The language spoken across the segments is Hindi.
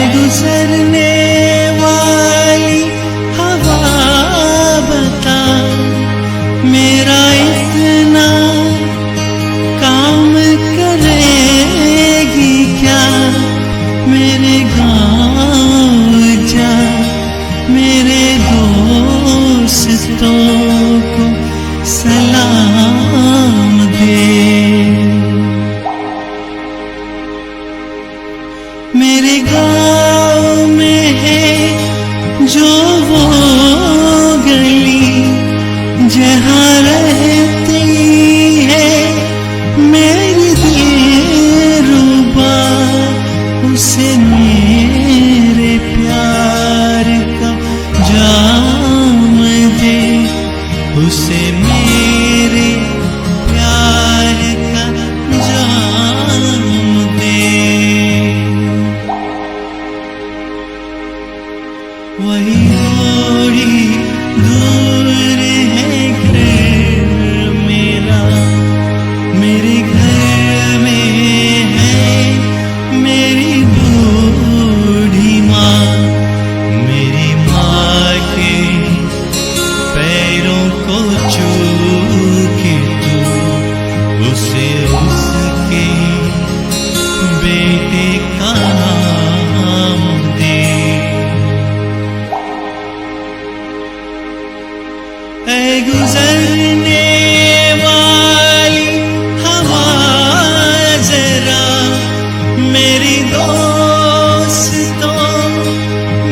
गुजरने वाली हवा बता, मेरा इतना काम करेगी क्या? मेरे गाँव जा, मेरे दोस्तों को सलाम दे। मेरे गाँव में है जो वो गली जहाँ रहती है मेरी दिलरुबा, उसे मेरे प्यार का जाम दे, उसे मेरे प्यार का जाम दे। वही थोड़ी दूर है घर मेरा, मेरे घर में है मेरी बूढ़ी माँ। मेरी माँ के पैरों को छू के तू उसे उसके बेटे का नाम दे। ऐ गुजरने वाली हवा जरा, मेरी दोस्तों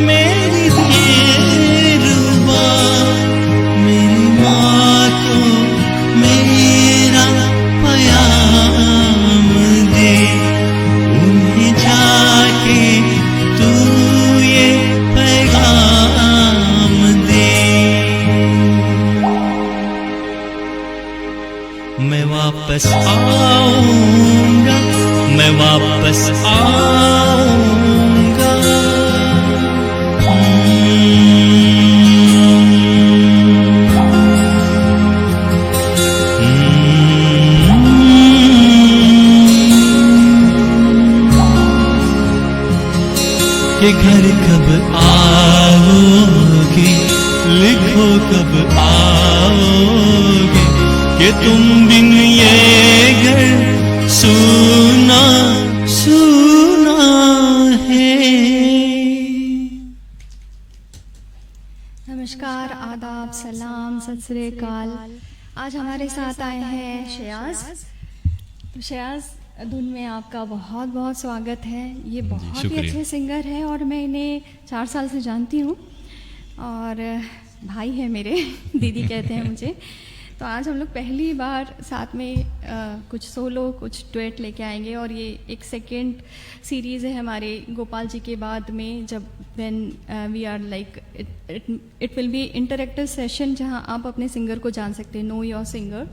मेरी दिलरुबा, मेरी माँ को मेरा प्याम दे। उन्हें जाके तू ये पैगाम दे। मैं वापस आऊंगा, मैं वापस आऊंगा। कि घर कब आओगे, लिखो कब आओगे, कि तुम बिन ये घर सुना सुना है। नमस्कार, आदाब, सलाम, सत श्री अकाल। आज हमारे साथ आए हैं शेयाज। तो शेयाज, धुन में आपका बहुत बहुत स्वागत है। ये बहुत ही अच्छे सिंगर हैं और मैं इन्हें 4 साल से जानती हूँ और भाई है मेरे दीदी कहते हैं मुझे। तो आज हम लोग पहली बार साथ में कुछ सोलो कुछ डुएट लेके आएंगे और ये एक सेकेंड सीरीज़ है हमारे गोपाल जी के बाद में, जब when we are like it will be interactive session जहाँ आप अपने सिंगर को जान सकते हैं, नो योर सिंगर।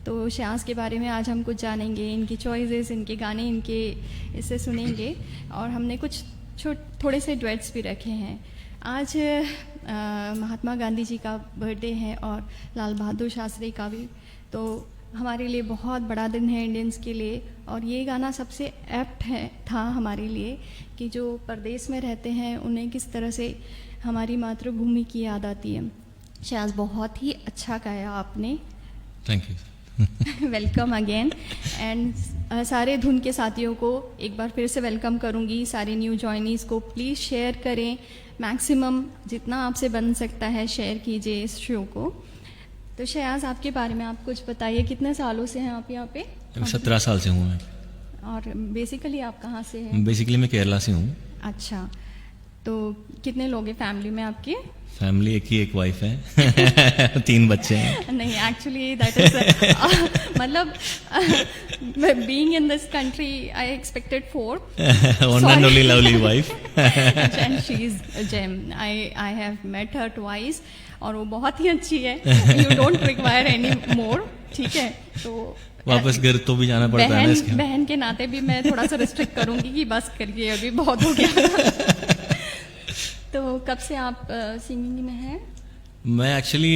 तो शेयाज के बारे में आज हम कुछ जानेंगे, इनकी चॉइसेस, इनके गाने, इनके इससे सुनेंगे और हमने कुछ थोड़े से डुएट्स भी रखे हैं। आज महात्मा गांधी जी का बर्थडे है और लाल बहादुर शास्त्री का भी, तो हमारे लिए बहुत बड़ा दिन है इंडियंस के लिए। और ये गाना सबसे एप्ट था हमारे लिए कि जो परदेश में रहते हैं उन्हें किस तरह से हमारी मातृभूमि की याद आती है। शेयाज, बहुत ही अच्छा गाया आपने, thank you. Welcome again. And सारे धुन के साथियों को एक बार फिर से वेलकम करूंगी। सारे न्यू जॉइनीज़ को प्लीज़ शेयर करें, मैक्सिमम जितना आपसे बन सकता है शेयर कीजिए इस शो को। तो शेयाज, आपके बारे में आप कुछ बताइए, कितने सालों से हैं आप यहाँ पे? 17 साल से हूँ मैं। और बेसिकली आप कहाँ से हैं? बेसिकली मैं केरला से हूँ। अच्छा, तो कितने लोग हैं फैमिली में आपके? फैमिली एक ही, एक वाइफ है 3 बच्चे हैं। नहीं, एक्चुअली दैट इज मतलब being in this country I expected 4 one and only lovely wife. And she is gem. I have met her twice और वो बहुत ही अच्छी है। You don't require any more, ठीक है? तो वापस घर तो भी जाना पड़ता है ना इसके। बहन के नाते भी मैं थोड़ा सा रिस्ट्रिक्ट करूंगी कि बस करिए, अभी बहुत हो गया। तो कब से आप सिंगिंग में हैं? मैं एक्चुअली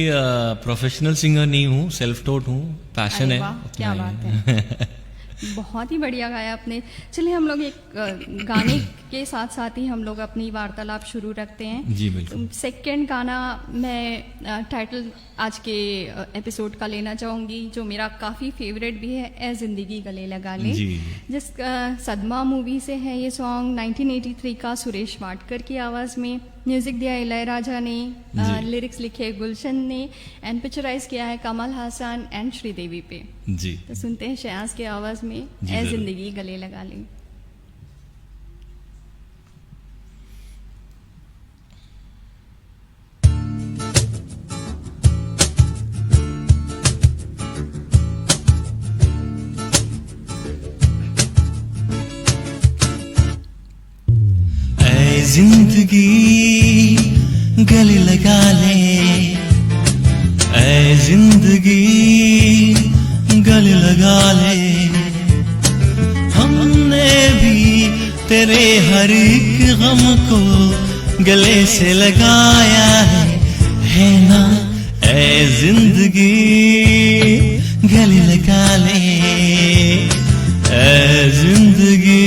प्रोफेशनल सिंगर नहीं हूँ, सेल्फ टॉट हूँ, पैशन अरे है। वाह, क्या बात है। बहुत ही बढ़िया गाया आपने। चलिए हम लोग एक गाने के साथ साथ ही हम लोग अपनी वार्तालाप शुरू रखते हैं। जी बिल्कुल। सेकंड गाना मैं टाइटल आज के एपिसोड का लेना चाहूँगी, जो मेरा काफ़ी फेवरेट भी है, ए जिंदगी गले लगा ले। जी। जिस सदमा मूवी से है ये सॉन्ग, 1983 का, सुरेश वाडकर की आवाज़ में। म्यूजिक दिया इलैयाराजा ने, लिरिक्स लिखे गुलशन ने, एंड पिक्चराइज किया है कमल हासन एंड श्रीदेवी पे। जी तो सुनते हैं शयाज की आवाज में जी, ए जरूर। जिंदगी गले लगा ले। ऐ जिंदगी गले लगा ले, ऐ जिंदगी गले लगा ले। हमने भी तेरे हर एक गम को गले से लगाया है ना? ऐ जिंदगी गले लगा ले, ऐ जिंदगी।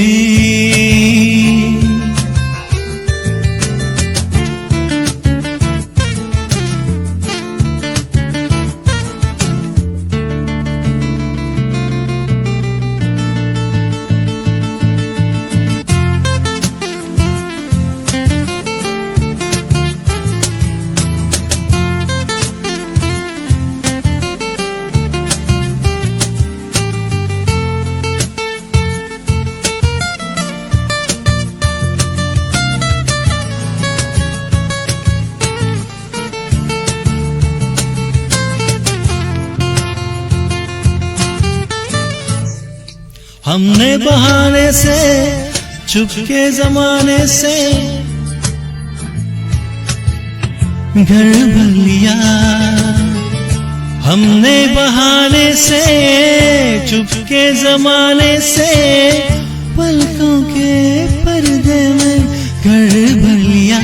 हमने बहाने से चुपके जमाने से घर भर लिया, हमने बहाने से चुपके जमाने से पलकों के पर्दे में घर भर लिया।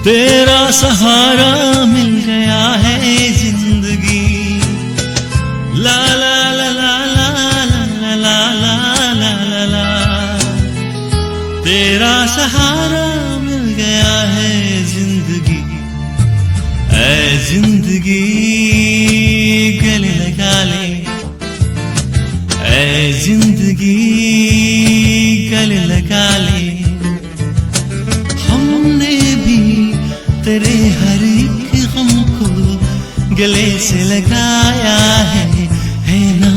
तेरा सहारा मिल गया है जिंदगी, ला ला ला ला ला ला ला ला ला ला। तेरा सहारा मिल गया है जिंदगी, ऐ जिंदगी गले लगा ले, ऐ जिंदगी गले लगा ले। हमने भी तेरे हर एक गम को गले से लगाया है ना?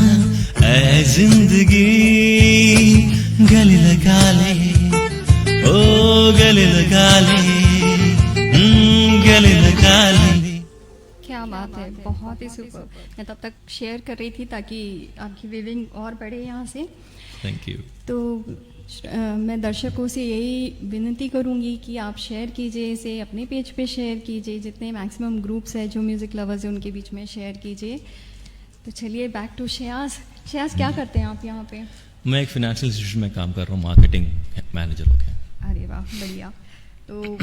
ऐ जिंदगी गले लगा ले, ओ गले लगा ले, गले लगा ले। क्या बात है, बहुत ही सुपर। मैं तब तक शेयर कर रही थी ताकि आपकी विविंग और बढ़े यहाँ से। Thank you. तो मैं दर्शकों से यही विनती करूंगी कि आप शेयर कीजिए इसे, अपने पेज पे शेयर कीजिए, जितने मैक्सिमम ग्रुप्स हैं जो म्यूज़िक लवर्स हैं उनके बीच में शेयर कीजिए। तो चलिए बैक टू श्यास। श्यास, क्या करते हैं आप यहाँ पे? मैं एक फाइनेंशियल इंस्टीट्यूशन में काम कर रहा हूँ, मार्केटिंग मैनेजर हो गया। अरे वाह, बढ़िया। तो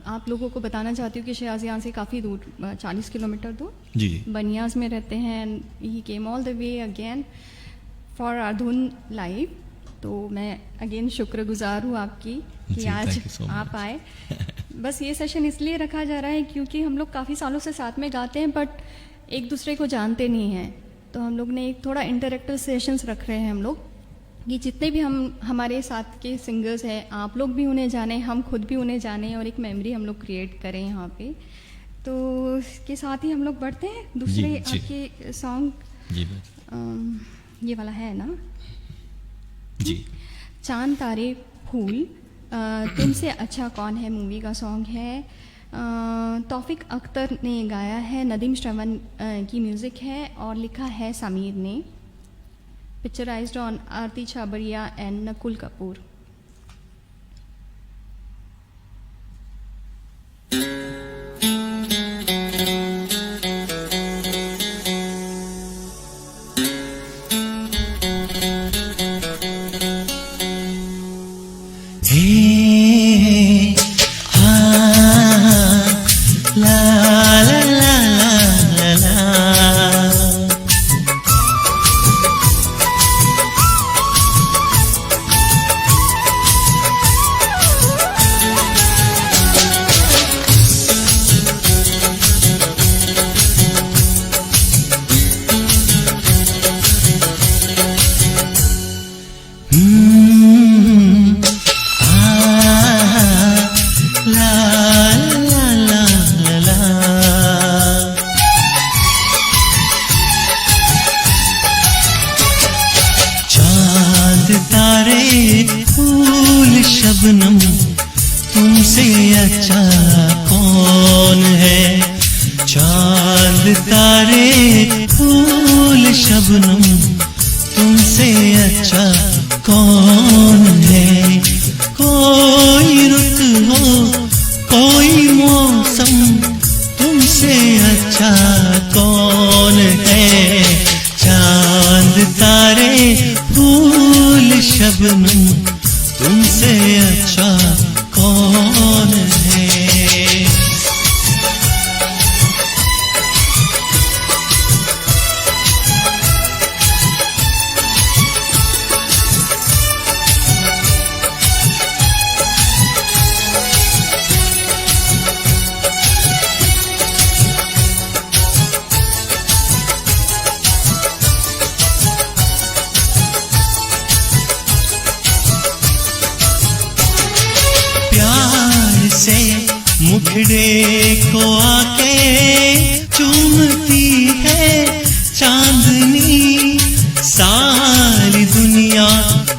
आप लोगों को बताना चाहती हूँ कि श्यास यहाँ से काफ़ी दूर, 40 किलोमीटर दूर जी बनियास में रहते हैं। He came all the way again for our Dhun live. तो मैं अगेन शुक्रगुजार हूँ आपकी कि जी, आज thank you so आप much. आए। बस ये सेशन इसलिए रखा जा रहा है क्योंकि हम लोग काफ़ी सालों से साथ में गाते हैं बट एक दूसरे को जानते नहीं हैं। तो हम लोग ने एक थोड़ा इंटरेक्टिव सेशंस रख रहे हैं हम लोग, कि जितने भी हमारे साथ के सिंगर्स हैं आप लोग भी उन्हें जानें, हम खुद भी उन्हें जानें और एक मेमोरी हम लोग क्रिएट करें यहाँ पे। तो इसके साथ ही हम लोग बढ़ते हैं दूसरे जी। आपके सॉन्ग। जी ये वाला है ना जी। चांद तारे फूल, तुमसे अच्छा कौन है मूवी का सॉन्ग है। तौफिक अख्तर ने गाया है, नदीम श्रवण की म्यूज़िक है और लिखा है समीर ने। Picturised on Aarti Chhabria and Nakul Kapoor. Shabnam तुमसे अच्छा कौन है, चांद तारे फूल शबनम तुमसे अच्छा कौन है। कोई रुत हो कोई मौसम तुमसे अच्छा कौन है, चांद तारे फूल शबनम तुमसे अच्छा कौन है। मुखड़े को आके चूमती है चांदनी, सारी दुनिया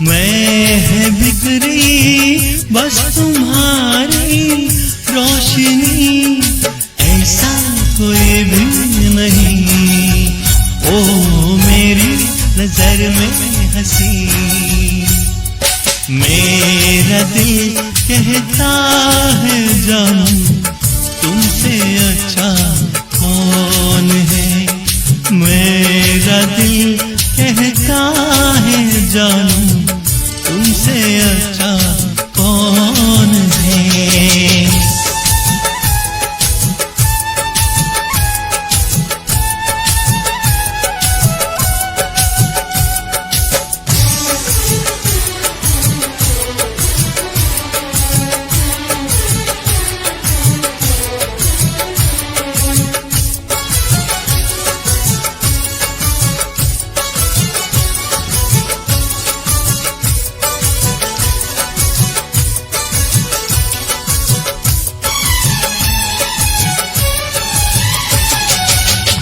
मैं है बिखरी बस तुम्हारी रोशनी, ऐसा कोई भी नहीं ओ मेरी नजर में हंसी। मेरा दिल कहता है जानू तुमसे अच्छा कौन है, मेरा दिल कहता है जानू तुमसे अच्छा कौन है।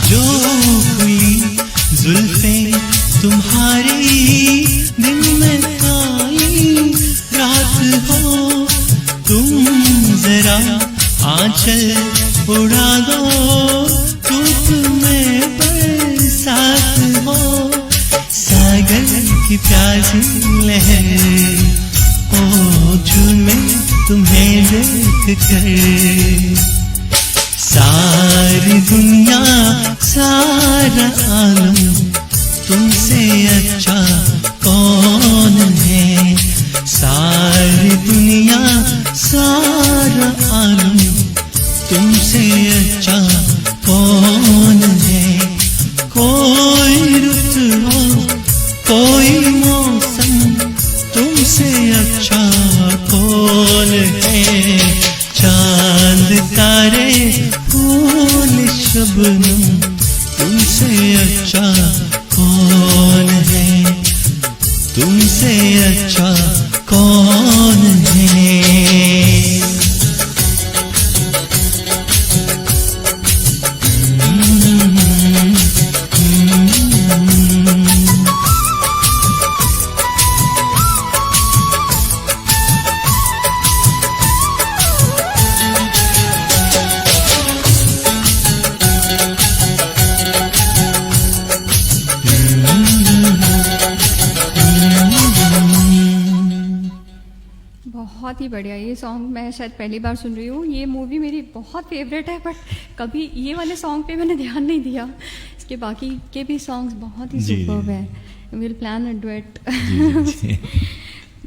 जो खुली जुल्फे तुम्हारी दिन में काली रात हो, तुम जरा आंचल उड़ा दो धूप में बरसात हो, सागर की प्यासी लहर ओ झूमे तुम्हें देख कर, सारी दुनिया सारा आलम तुमसे अच्छा कौन है, सारी दुनिया सारा आलम तुमसे अच्छा कौन है। कोई रुत हो कोई मौसम तुमसे अच्छा कौन है, चांद तारे फूल शबनम तुमसे अच्छा कौन है, तुमसे अच्छा कौन है। बहुत ही बढ़िया। ये सॉन्ग मैं शायद पहली बार सुन रही हूँ। ये मूवी मेरी बहुत फेवरेट है, बट कभी ये वाले सॉन्ग पे मैंने ध्यान नहीं दिया। इसके बाकी के भी सॉन्ग्स बहुत ही सुपर्ब है। Will plan a duet.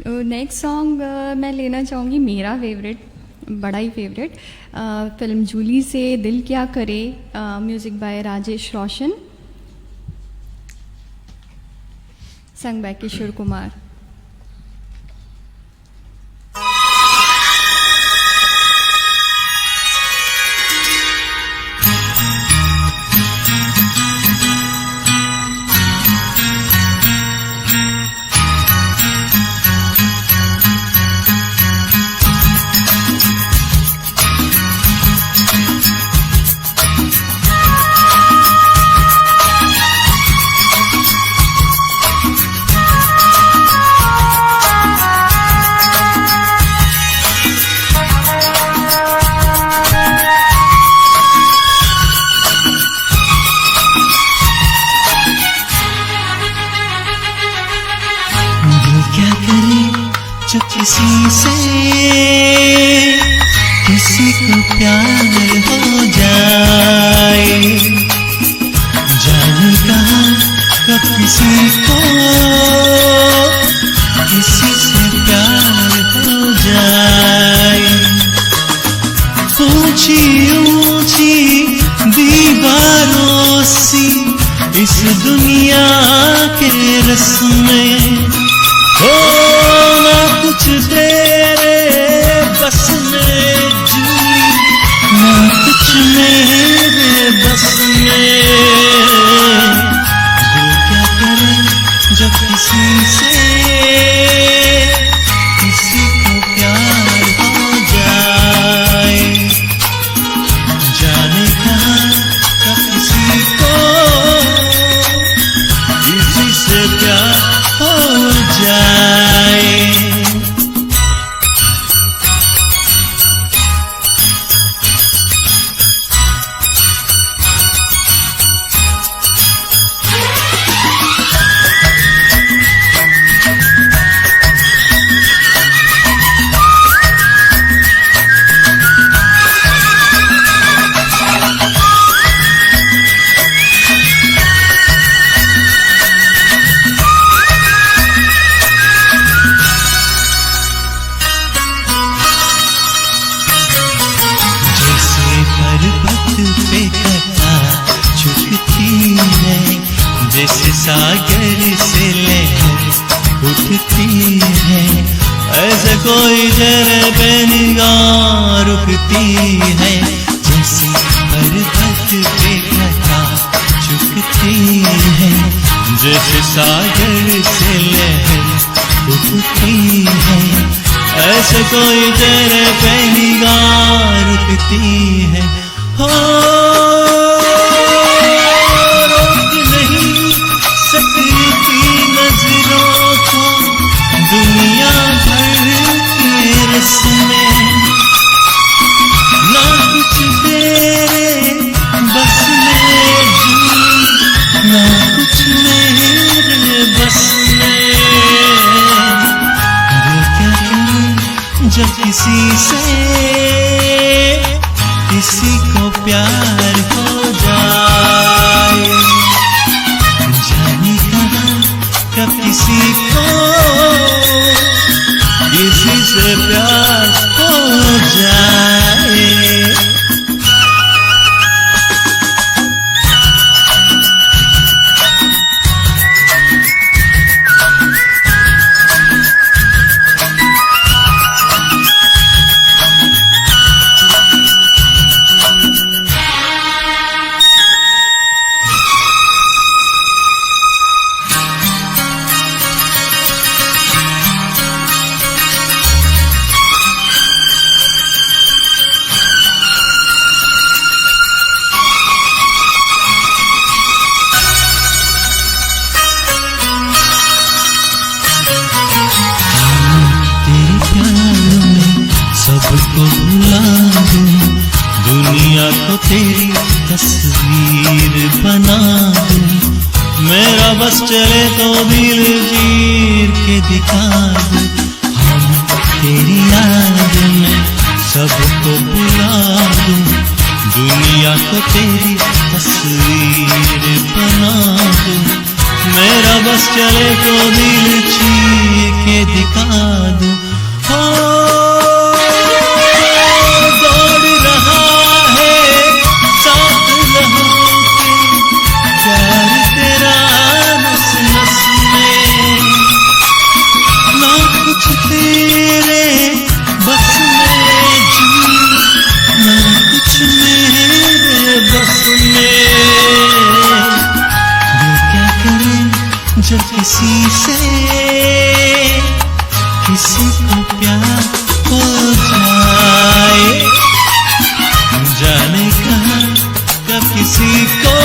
Next song मैं लेना चाहूँगी, मेरा फेवरेट, बड़ा ही फेवरेट, फिल्म जूली से दिल क्या करे, music by Rajesh Roshan, sung by Kishore Kumar. जो किसी से किसी को प्यार हो जाए, जाने कहा कब किसी को किसी से प्यार हो जाए। ऊंची ऊंची दीवारों सी इस दुनिया के रस्में हो, ना कुछ तेरे बस में जूली, ना कुछ मेरे बस में। दिल क्या करे जब किसी से किसी को प्यार हो जाए, जाने कहाँ कब किसी को किसी से प्यार हो जाए। पे कथा छुटती है, जैसे सागर से लहर उठती है, ऐसे कोई जरे पे निगाह रुकती है। जैसे पर्वत पे कथा छुटती है, जैसे सागर से लहर उठती है, ऐसे कोई जरे पे निगाह रुकती है। हो रोक नहीं सकती नजरों को दुनिया भर के रस्में, ना कुछ तेरे बस में जूली, ना कुछ मेरे बस में। अरे क्या करूं जब किसी से किसी को प्यार हो जाए, जाने कहाँ कब किसी को किसी से प्यार हो जाए। सबको भुला दूं, दुनिया को तेरी तस्वीर बना दूं, मेरा बस चले तो दिल चीर के दिखा दूं। हम तेरी याद में सबको बुला दूं, दुनिया को तेरी तस्वीर बना दूं, मेरा बस चले तो दिल छीन के दिखा दूं। हो दौड़ रहा है साथ लहू के, प्यार तेरा नस नस में, ना कुछ तेरे बस में जी, ना कुछ मेरे बस में। वो क्या करें जब किसी से किसी को प्यार हो जाए, जाने कहाँ कब किसी को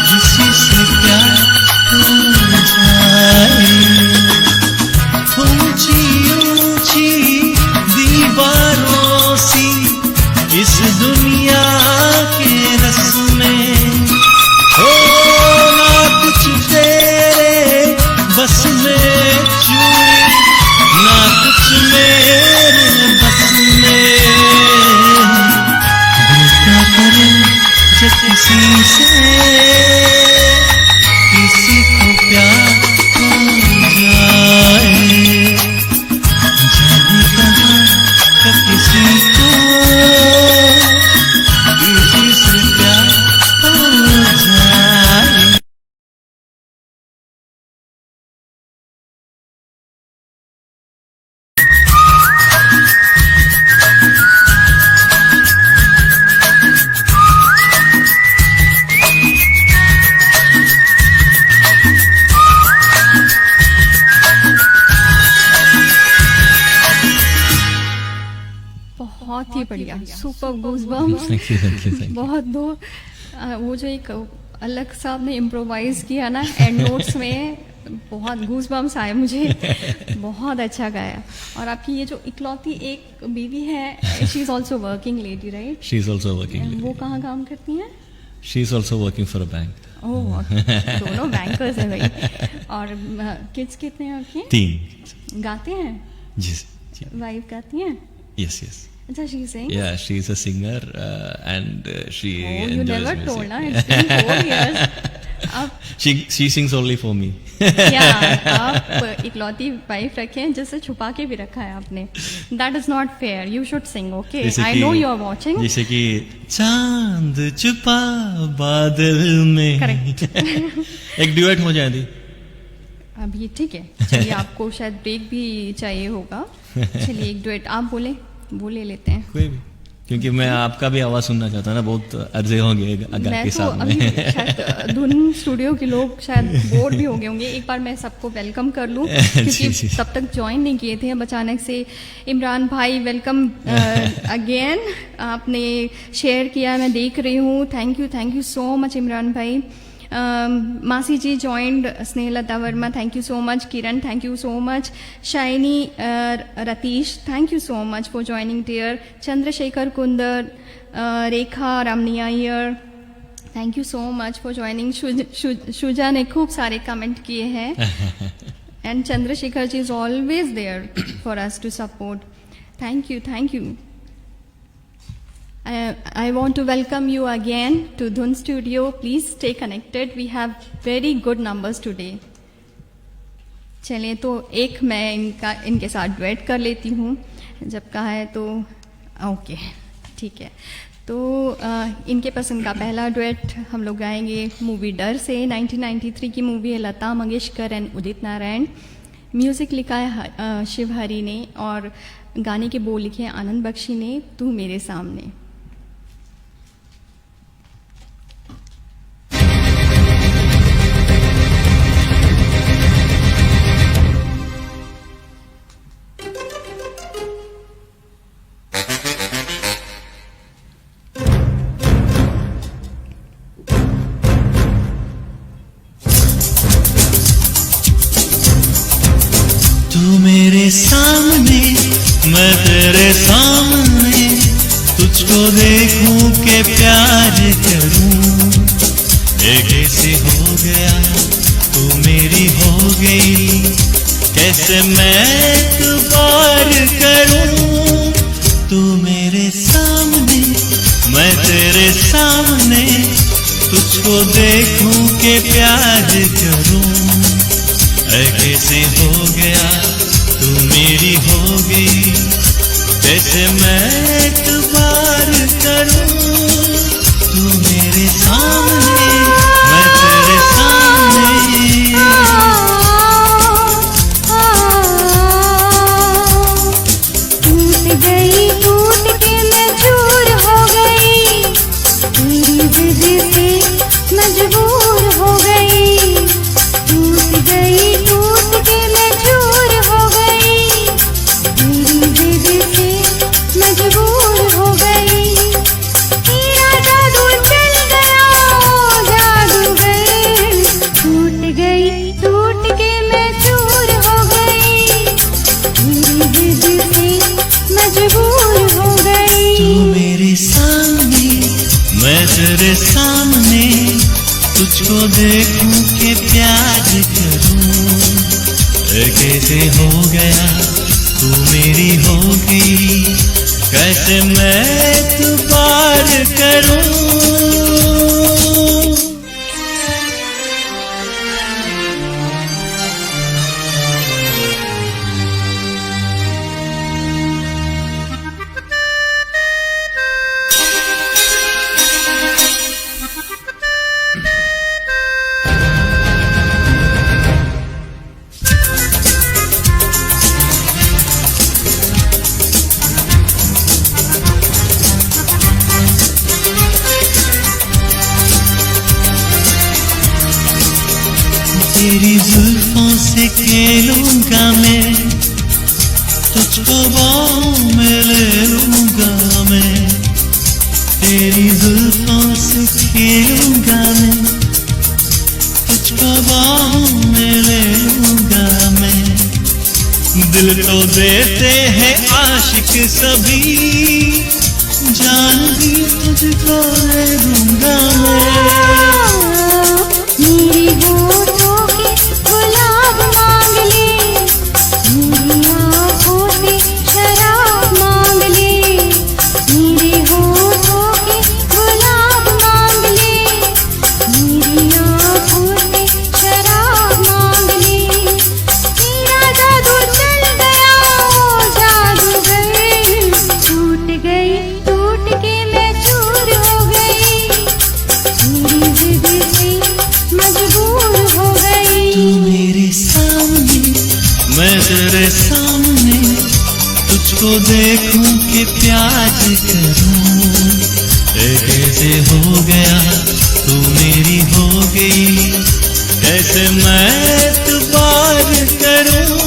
किसी से प्यार हो जाए। ऊंची ऊंची दीवारों सी इस दुनिया के रस में, हो ना कुछ तेरे बस में चूड़ी, ना कुछ मेरे बस में। दिल क्या करे जब किसी से किसी को प्यार हो जाए, जाने कहाँ कब किसी को किसी से प्यार हो जाए। बहुत ही बढ़िया, सुपर गूज़बम्स। बहुत वो जो एक अलग सा आपने इम्प्रोवाइज किया ना एंड नोट्स में, बहुत गूज़बम्स आए मुझे। बहुत अच्छा गाया। और आपकी ये जो इकलौती एक बीवी है, she is also working lady, right? She is also working. वो कहाँ काम करती हैं? She is also working for a bank. Oh, दोनों बैंकर्स हैं भाई। और किड्स कितने हैं आपके? 3। गाते हैं? जी। वाइफ गाती हैं? Yes, yes. अच्छा, she sings? Yeah, she's a singer and she Oh, you enjoys never music. told, na? It's been 4 years. आप She sings only for me. क्या आप इकलौती वाइफ रखे हैं जिसे छुपा के भी रखा है आपने? That is not fair. You should sing, okay? I know you are watching. जैसे कि चांद छुपा बादल में। Correct. एक ड्यूएट हो जाए दी। अभी ठीक है, चलिए आपको शायद ब्रेक भी चाहिए होगा। चलिए एक डुएट आप बोले लेते हैं कोई भी, क्योंकि मैं आपका भी आवाज सुनना चाहता हूँ ना, बहुत अर्जे होंगे गा के सामने। मैं तो अभी शायद धुन स्टूडियो के लोग शायद बोर भी हो गए होंगे। एक बार मैं सबको वेलकम कर लूँ, क्योंकि तब तक ज्वाइन नहीं किए थे। अब अचानक से इमरान भाई वेलकम अगेन, आपने शेयर किया, मैं देख रही हूँ। Thank you so much Imran भाई। मासी जी joined, Snehlata Verma, thank you so much. Kiran, thank you so much. Shiny Ratish, thank you so much for joining dear. Chandrashekhar Kundar, Rekha Ramniya Iyer, thank you so much for joining. Shuja ने खूब सारे कमेंट किए हैं and Chandrashekhar ji is always there for us to support. Thank you. I want to welcome you again to Dhun Studio. Please stay connected. We have very good numbers today. चलिए तो एक मैं इनके साथ डुएट कर लेती हूँ, जब कहा है तो ओके ठीक है। तो इनके पसंद का पहला डुएट हम लोग गाएंगे मूवी डर से। 1993 की मूवी है, लता मंगेशकर एंड उदित नारायण। म्यूज़िक लिखा है शिव हरी ने और गाने के बोल लिखे हैं आनंद बख्शी ने। तू मेरे सामने। मेरे सामने मैं तेरे सामने, तुझको देखूं के प्यार करूं। एक ऐसे हो गया तू मेरी हो गई, कैसे मैं एतबार करूं, तू मेरे सामने मैं तेरे सामने, तुझको देखूं के प्यार करूं। कैसे हो गया तू मेरी हो गई, कैसे मैं एतबार करूं, तू मेरे सामने मैं तेरे सामने। टूट गई टूट के मैं चूर हो गई, तेरी जिद से मजबूर हो गई। टूट गई टूट के मैं चूर हो गई, तेरी जिद से मजबूर हो गई। तेरा जादू चल गया जादूगर, टूट गई टूट के मैं चूर हो गई, तेरी जिद से मजबूर हो गई। तू मेरे सामने मैं तेरे सामने, तुझको देखूं के प्यार करूं। कैसे हो गया तू मेरी हो गई, कैसे मैं एतबार करूं। तेरी जुल्फों से खेलूंगा मैं, तुझको बाहों में ले लूंगा मैं। तेरी जुल्फों से खेलूंगा मैं, तुझको बाहों में ले लूंगा मैं। दिल तो देते हैं आशिक सभी, जान भी तुझको दे दूंगा मैं। मेरी होठों के गुलाब मांग ले, मेरी आँखों से शराब मांग ले। मेरी होठों के गुलाब मांग ले, मेरी आँखों से शराब मांग ले। तेरा जादू चल गया जादूगर, टूट गई टूट के मैं चूर हो गई, तेरी जिद से मजबूर हो गई। तू मेरे सामने मैं तेरे सामने, तुझको देखूं के प्यार करूं। कैसे हो गया तू मेरी हो गई, कैसे मैं एतबार करूं।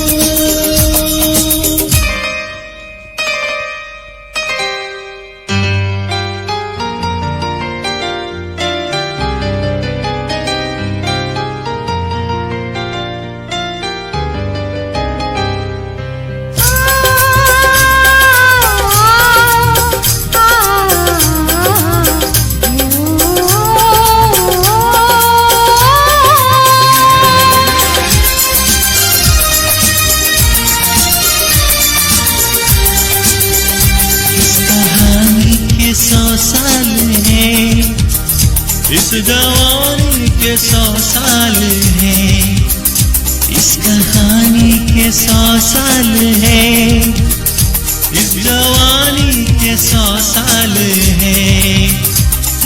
इस जवानी के 100 साल हैं, इस कहानी के 100 साल हैं, इस जवानी के 100 साल हैं।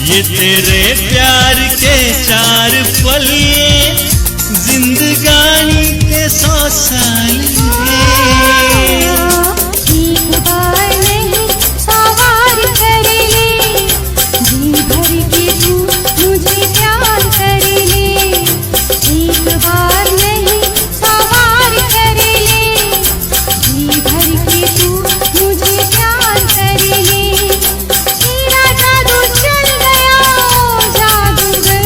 ये तेरे प्यार के 4 पल, जिंदगानी के 100 साल हैं। एक बार नहीं सवार कर ले, जी भर के तू मुझे प्यार कर ले। एक बार नहीं सवार कर ले, जी भर के तू मुझे प्यार कर ले। तेरा जादू चल गया जादूगर,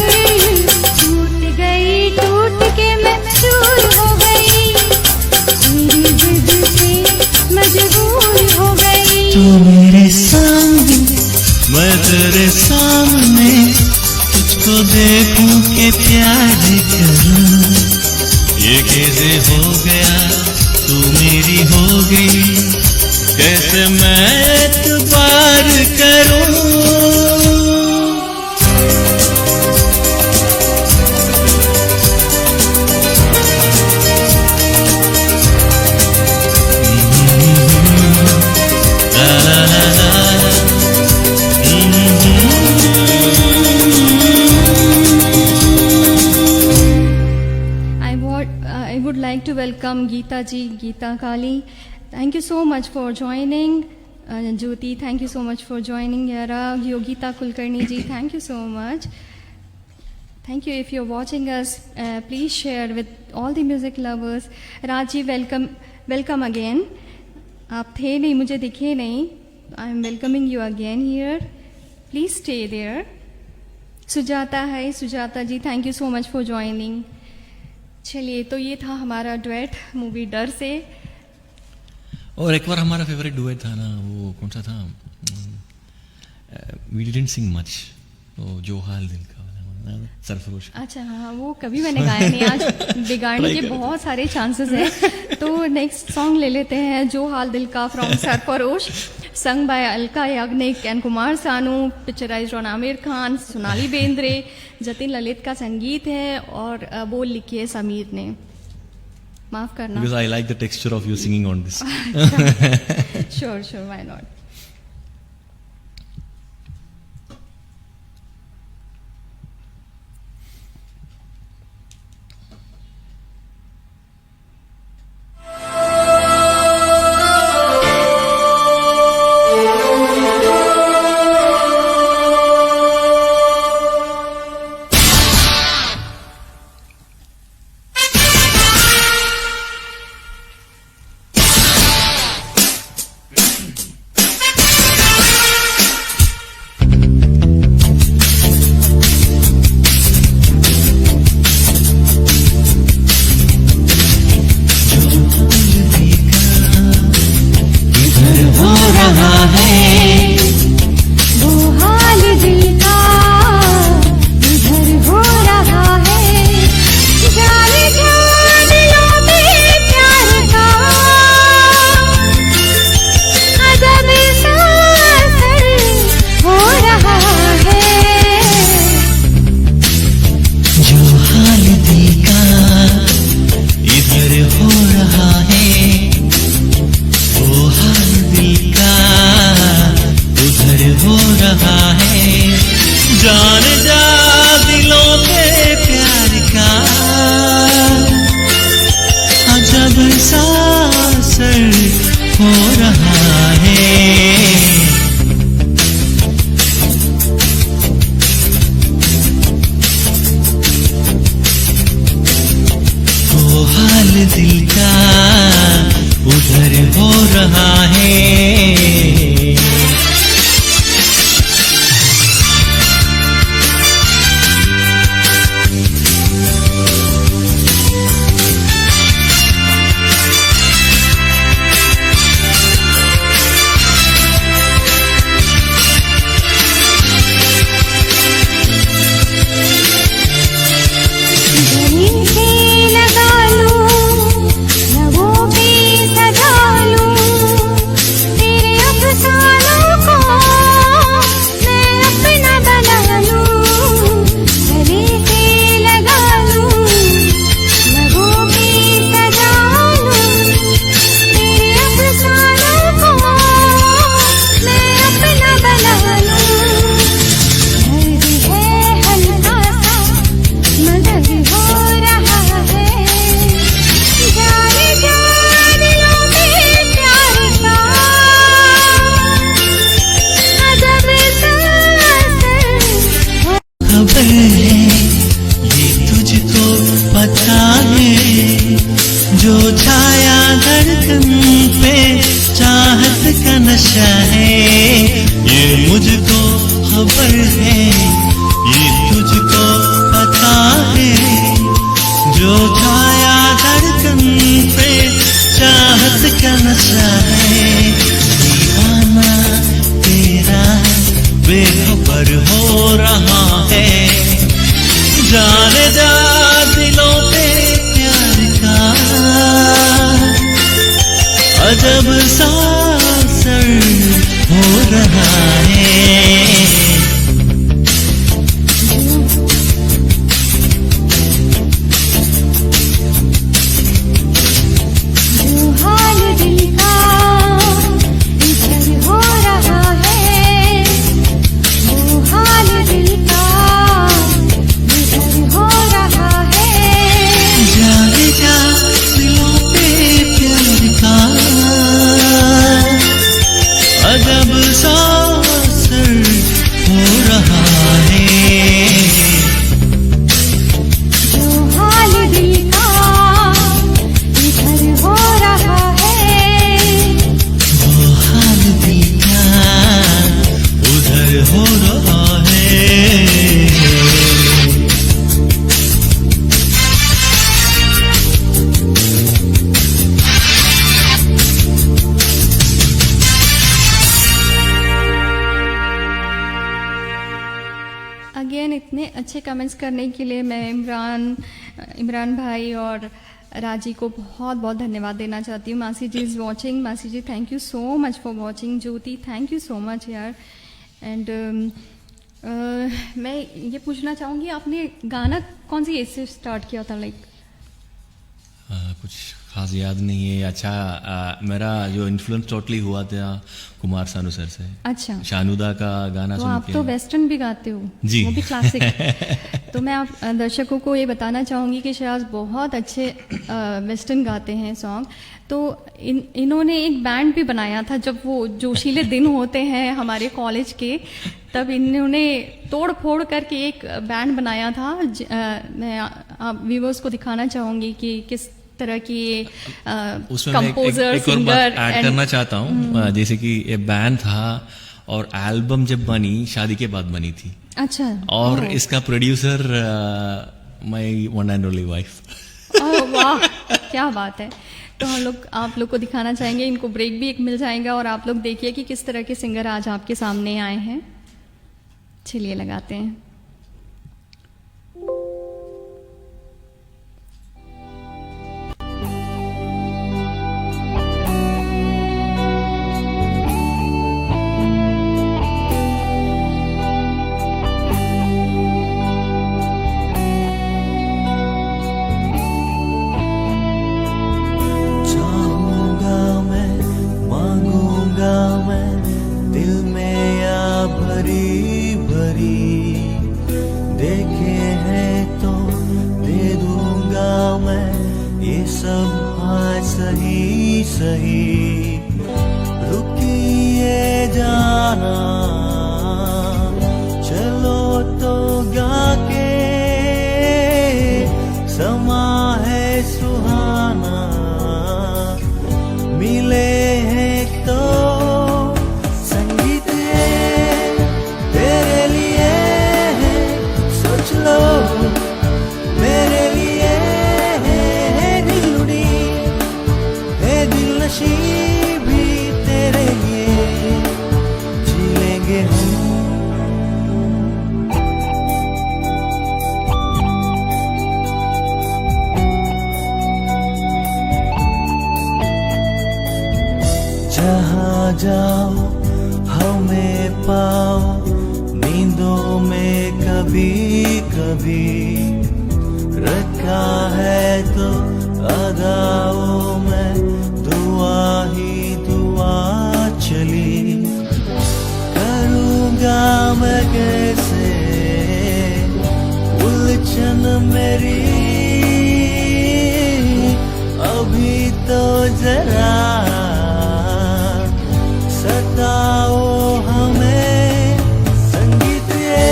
टूट गई टूट के मैं चूर हो गई, तेरी जिद से मजबूर हो गई। तू मेरे सामने मैं तेरे सामने, तुझको देखूं के प्यार करूं। ये कैसे हो गया, तू मेरी हो गई, कैसे मैं एतबार करूं। I would like to welcome Geeta ji, Geeta Kali. Thank you so much for joining. Jyoti, thank you so much for joining. Yara, Yogita Kulkarni ji, thank you so much. Thank you. If you're watching us, please share with all the music lovers. Raji, welcome again. आप थे नहीं, मुझे दिखे नहीं. I am welcoming you again here. Please stay there. Sujata है, सुजाता जी, thank you so much for joining. चलिए, तो ये था हमारा डुएट मूवी डर से. और एक बार हमारा फेवरेट डुएट था ना, वो कौन सा था, वी डिडंट सिंग मच, तो जो हाल दिल का वाला सरफरोश. अच्छा हाँ, वो कभी मैंने गाया नहीं. आज बिगाड़ने के बहुत सारे चांसेस हैं. तो नेक्स्ट सॉन्ग ले लेते हैं, जो हाल दिल का, फ्रॉम सरफरोश, संग by Alka Yagnik and Kumar Sanu, picturised on Aamir Khan, Sonali Bendre, Jatin Lalit का संगीत है और बोल लिखी है समीर ने. माफ करना. Because I like the texture of you singing on this. Sure, why not? दिल का उधर हो रहा है। जो छाया धड़कन पे चाहत का नशा है, ये मुझको खबर है, ये तुझको पता है। जो छाया धड़कन पे चाहत का नशा है, दीवाना तेरा बेखबर हो रहा है। जाने जा दिलों पे प्यार का अजब सा असर हो रहा है। जो हाल दिल का इधर हो रहा है, वो हाल दिल का इधर हो रहा है। जाएगा दिलों पे प्यार का अजब सा असर हो रहा है। जो हाल दिल का इधर हो रहा है, वो हाल दिल का उधर हो रहा है। अगेन इतने अच्छे कमेंट्स करने के लिए मैं इमरान भाई और राजी को बहुत बहुत धन्यवाद देना चाहती हूँ। मासी जी इज़ वॉचिंग। मासी जी thank you so much for watching. Jyoti thank you so much यार। एंड मैं ये पूछना चाहूँगी, आपने गाना कौन सी एज से स्टार्ट किया था? लाइक कुछ खास याद नहीं है। अच्छा, मेरा जो इन्फ्लुएंस टोटली हुआ था कुमार सानू सर से। अच्छा, शानुदा का गाना तो सुन आप के। तो वेस्टर्न भी गाते हो जी। वो भी क्लासिक। तो मैं आप दर्शकों को ये बताना चाहूँगी कि शहनाज बहुत अच्छे वेस्टर्न गाते हैं सॉन्ग। तो इन्होंने एक बैंड भी बनाया था जब वो जोशीले दिन होते हैं हमारे कॉलेज के, तब इन्होंने तोड़ फोड़ करके एक बैंड बनाया था। मैं आप व्यूअर्स को दिखाना चाहूँगी कि किस तरह की उसमें मैं कंपोजर एक और बात सिंगर ऐड करना चाहता हूँ। जैसे कि ये बैंड था और एल्बम जब बनी शादी के बाद बनी थी। अच्छा। और इसका producer my one and only wife. वाह, क्या बात है। तो हम लोग आप लोग को दिखाना चाहेंगे, इनको ब्रेक भी एक मिल जाएगा और आप लोग देखिए कि किस तरह के सिंगर आज आपके सामने आए हैं। चलिए लगाते हैं। जहाँ जाओ हमें पाओ नींदों में कभी कभी, रखा है तो अदाओं में दुआ ही दुआ चली। करूँगा मैं कैसे उलझन मेरी, अभी तो जरा सताओ हमें। संगीत ये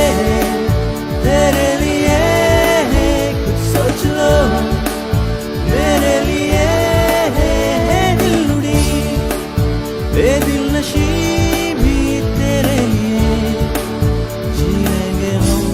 तेरे लिए है, कुछ सोच लो मेरे लिए है। दिल उड़ी ए दिल नशी भी तेरे लिए जिएंगे हम।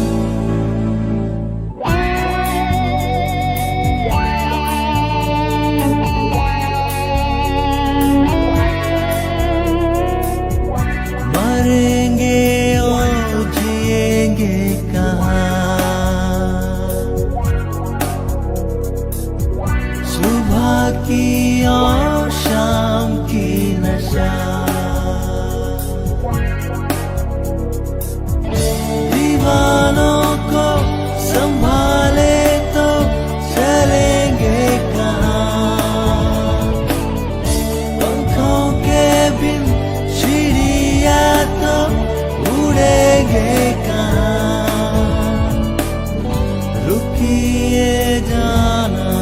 रुकिए जाना,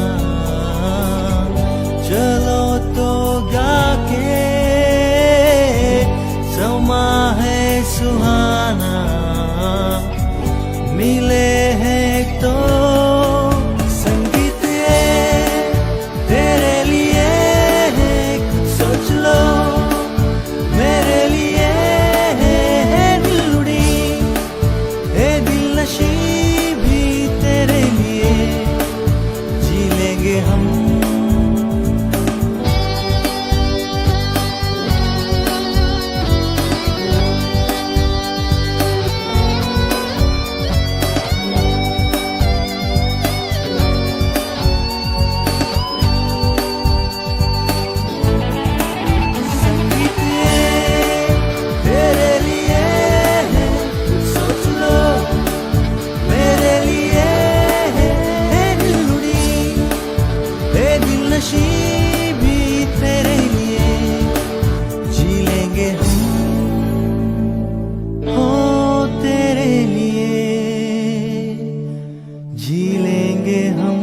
चलो तो गा के, समा है सुहाना, मिले हैं तो संगीत ये तेरे लिए है, कुछ सोच लो मेरे लिए है दिल उड़ी, है दिल नशी भी तेरे लिए, जी लेंगे हम। नशी भी तेरे लिए, जी लेंगे हम, हो तेरे लिए जी लेंगे हम।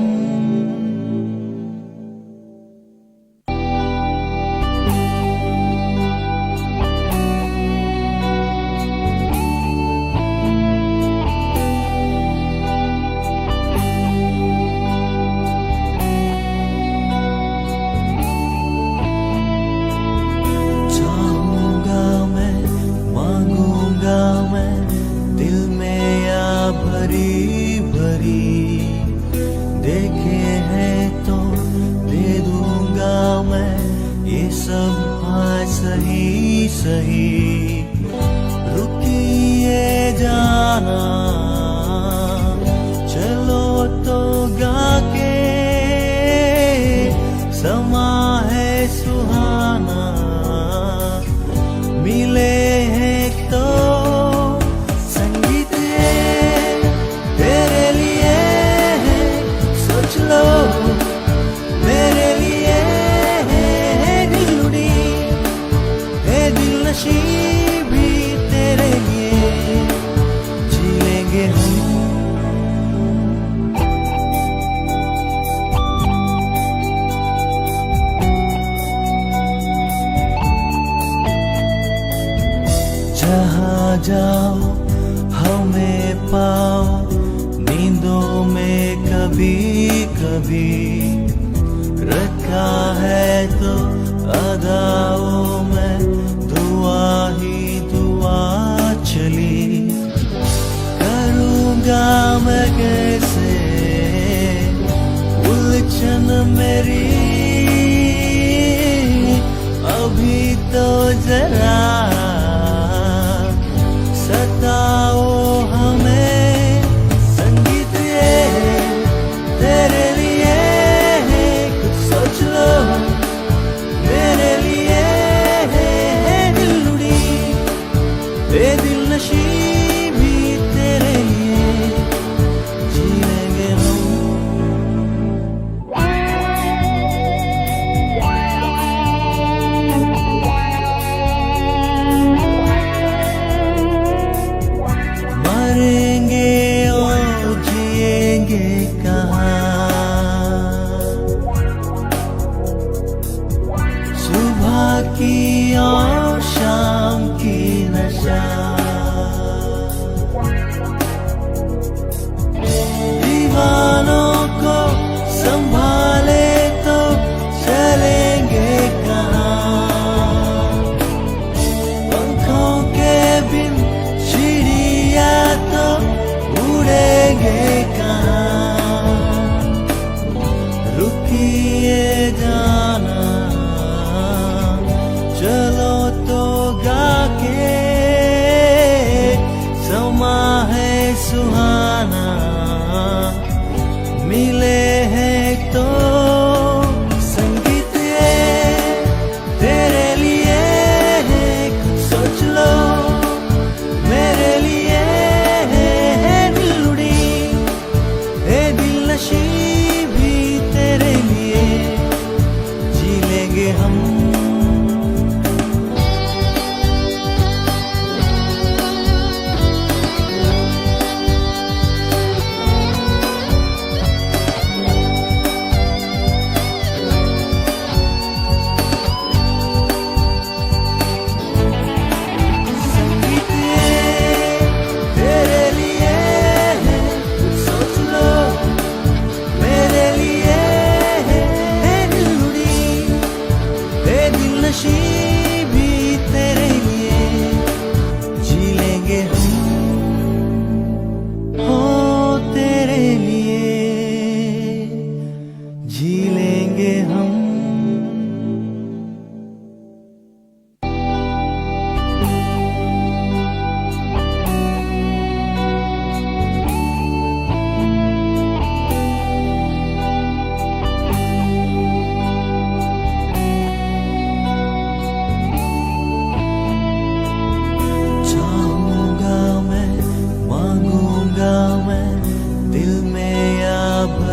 देखे हैं तो दे दूंगा मैं, ये सब हाँ सही सही। रुकिए जाना, चलो तो गा के, समा है सुहाना, मिले हैं तो संगीत तेरे लिए है, सोच लो मेरे लिए है दिल उड़ी, है दिल नशी भी तेरे लिए, जी लेंगे हम। जहाँ जाओ हमें पाओ, नींदों में कभी कभी, रखा है तो अदाओं में दुआ ही दुआ चली। करूँगा मैं कैसे उलझन मेरी, अभी तो जरा सताओ हमें, संगीत ये तेरे लिए है, कुछ सोच लो मेरे लिए है दिल उड़ी, ये दिल नशी भी तेरे लिए, जी लेंगे हम। मरेंगे और जिएंगे कहाँ, सुबह की और शाम की नशा, दीवानों को संभाले तो चलेंगे कहाँ, पंखों के बिन चिड़िया तो उड़ेंगे कहाँ। रुकिए जाना, चलो तो गा के, समा है सुहाना, मिले हैं तो संगीत ये तेरे लिए है, कुछ सोच लो मेरे लिए है दिल उड़ी, है दिल नशी भी तेरे लिए, जी लेंगे हम।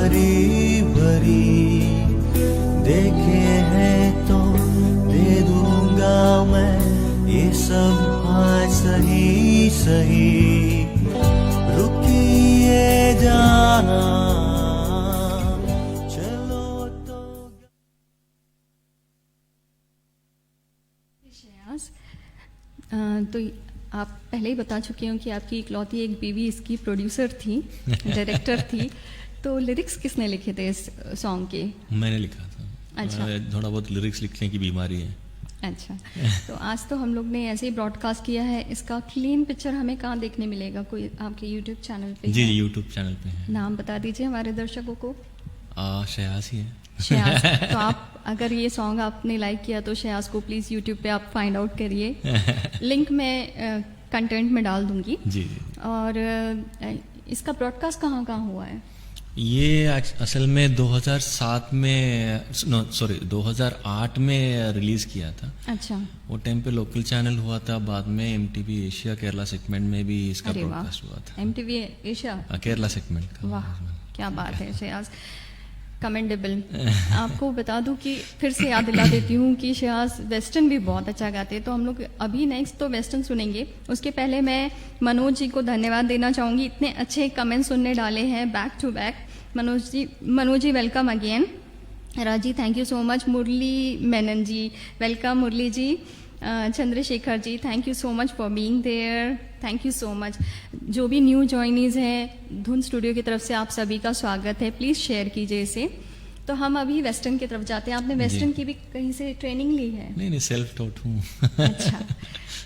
भरी भरी, देखे हैं तो दे दूंगा मैं ये सब आज सही सही, रुकिए जाना चलो तो। श्रेयांश, तो आप पहले ही बता चुकी हूँ कि आपकी इकलौती एक बीवी इसकी प्रोड्यूसर थी, डायरेक्टर थी, तो लिरिक्स किसने लिखे थे इस सॉन्ग के? मैंने लिखा था। अच्छा। थोड़ा बहुत लिरिक्स लिखने की बीमारी है। अच्छा, तो आज तो हम लोग ने ऐसे ही ब्रॉडकास्ट किया है, इसका क्लीन पिक्चर हमें कहाँ देखने मिलेगा? कोई आपके यूट्यूब चैनल पे? जी है? जी, यूट्यूब चैनल पे है। नाम बता दीजिए हमारे दर्शकों को। शयास ही है। शयास, तो आप अगर ये सॉन्ग आपने लाइक किया तो शयास को प्लीज़ यूट्यूब पे आप फाइंड आउट करिए। लिंक मैं कंटेंट में डाल दूंगी। जी जी। और इसका ब्रॉडकास्ट कहाँ कहाँ हुआ है? ये असल में 2007 में, 2008 में रिलीज़ किया था। अच्छा। वो टाइम पे लोकल चैनल हुआ था, बाद में MTV एशिया केरला सेगमेंट में भी इसका ब्रॉडकास्ट हुआ था। MTV एशिया केरला सेगमेंट का। वाह, क्या बात है शयास, कमेंडेबल। आपको बता दूं कि फिर से याद दिला देती हूँ कि शयास वेस्टर्न भी बहुत अच्छा गाते हैं, तो हम लोग अभी नेक्स्ट तो वेस्टर्न सुनेंगे। उसके पहले मैं मनोज जी को धन्यवाद देना चाहूँगी, इतने अच्छे कमेंट्स उनने डाले हैं back to back. Manoj ji welcome again. Raji thank you so much. Murali Menon ji welcome. Murali ji, Chandrashekhar ji thank you so much for being there, thank you so much. जो भी न्यू जॉइनीज हैं, धुन स्टूडियो की तरफ से आप सभी का स्वागत है, प्लीज़ शेयर कीजिए इसे। तो हम अभी वेस्टर्न की तरफ जाते हैं। आपने वेस्टर्न की भी कहीं से ट्रेनिंग ली है? नहीं, सेल्फ टॉट हूँ। अच्छा,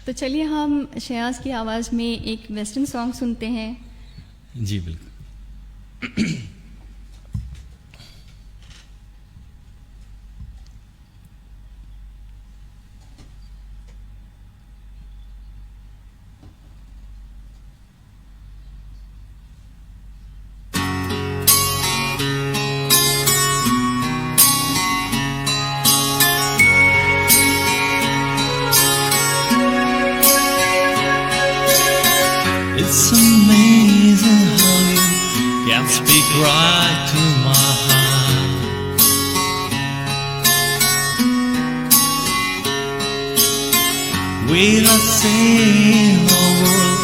तो चलिए हम शयास की आवाज़ में एक वेस्टर्न सॉन्ग सुनते हैं। जी बिल्कुल। It's amazing how you can speak right to my heart. Without saying a word,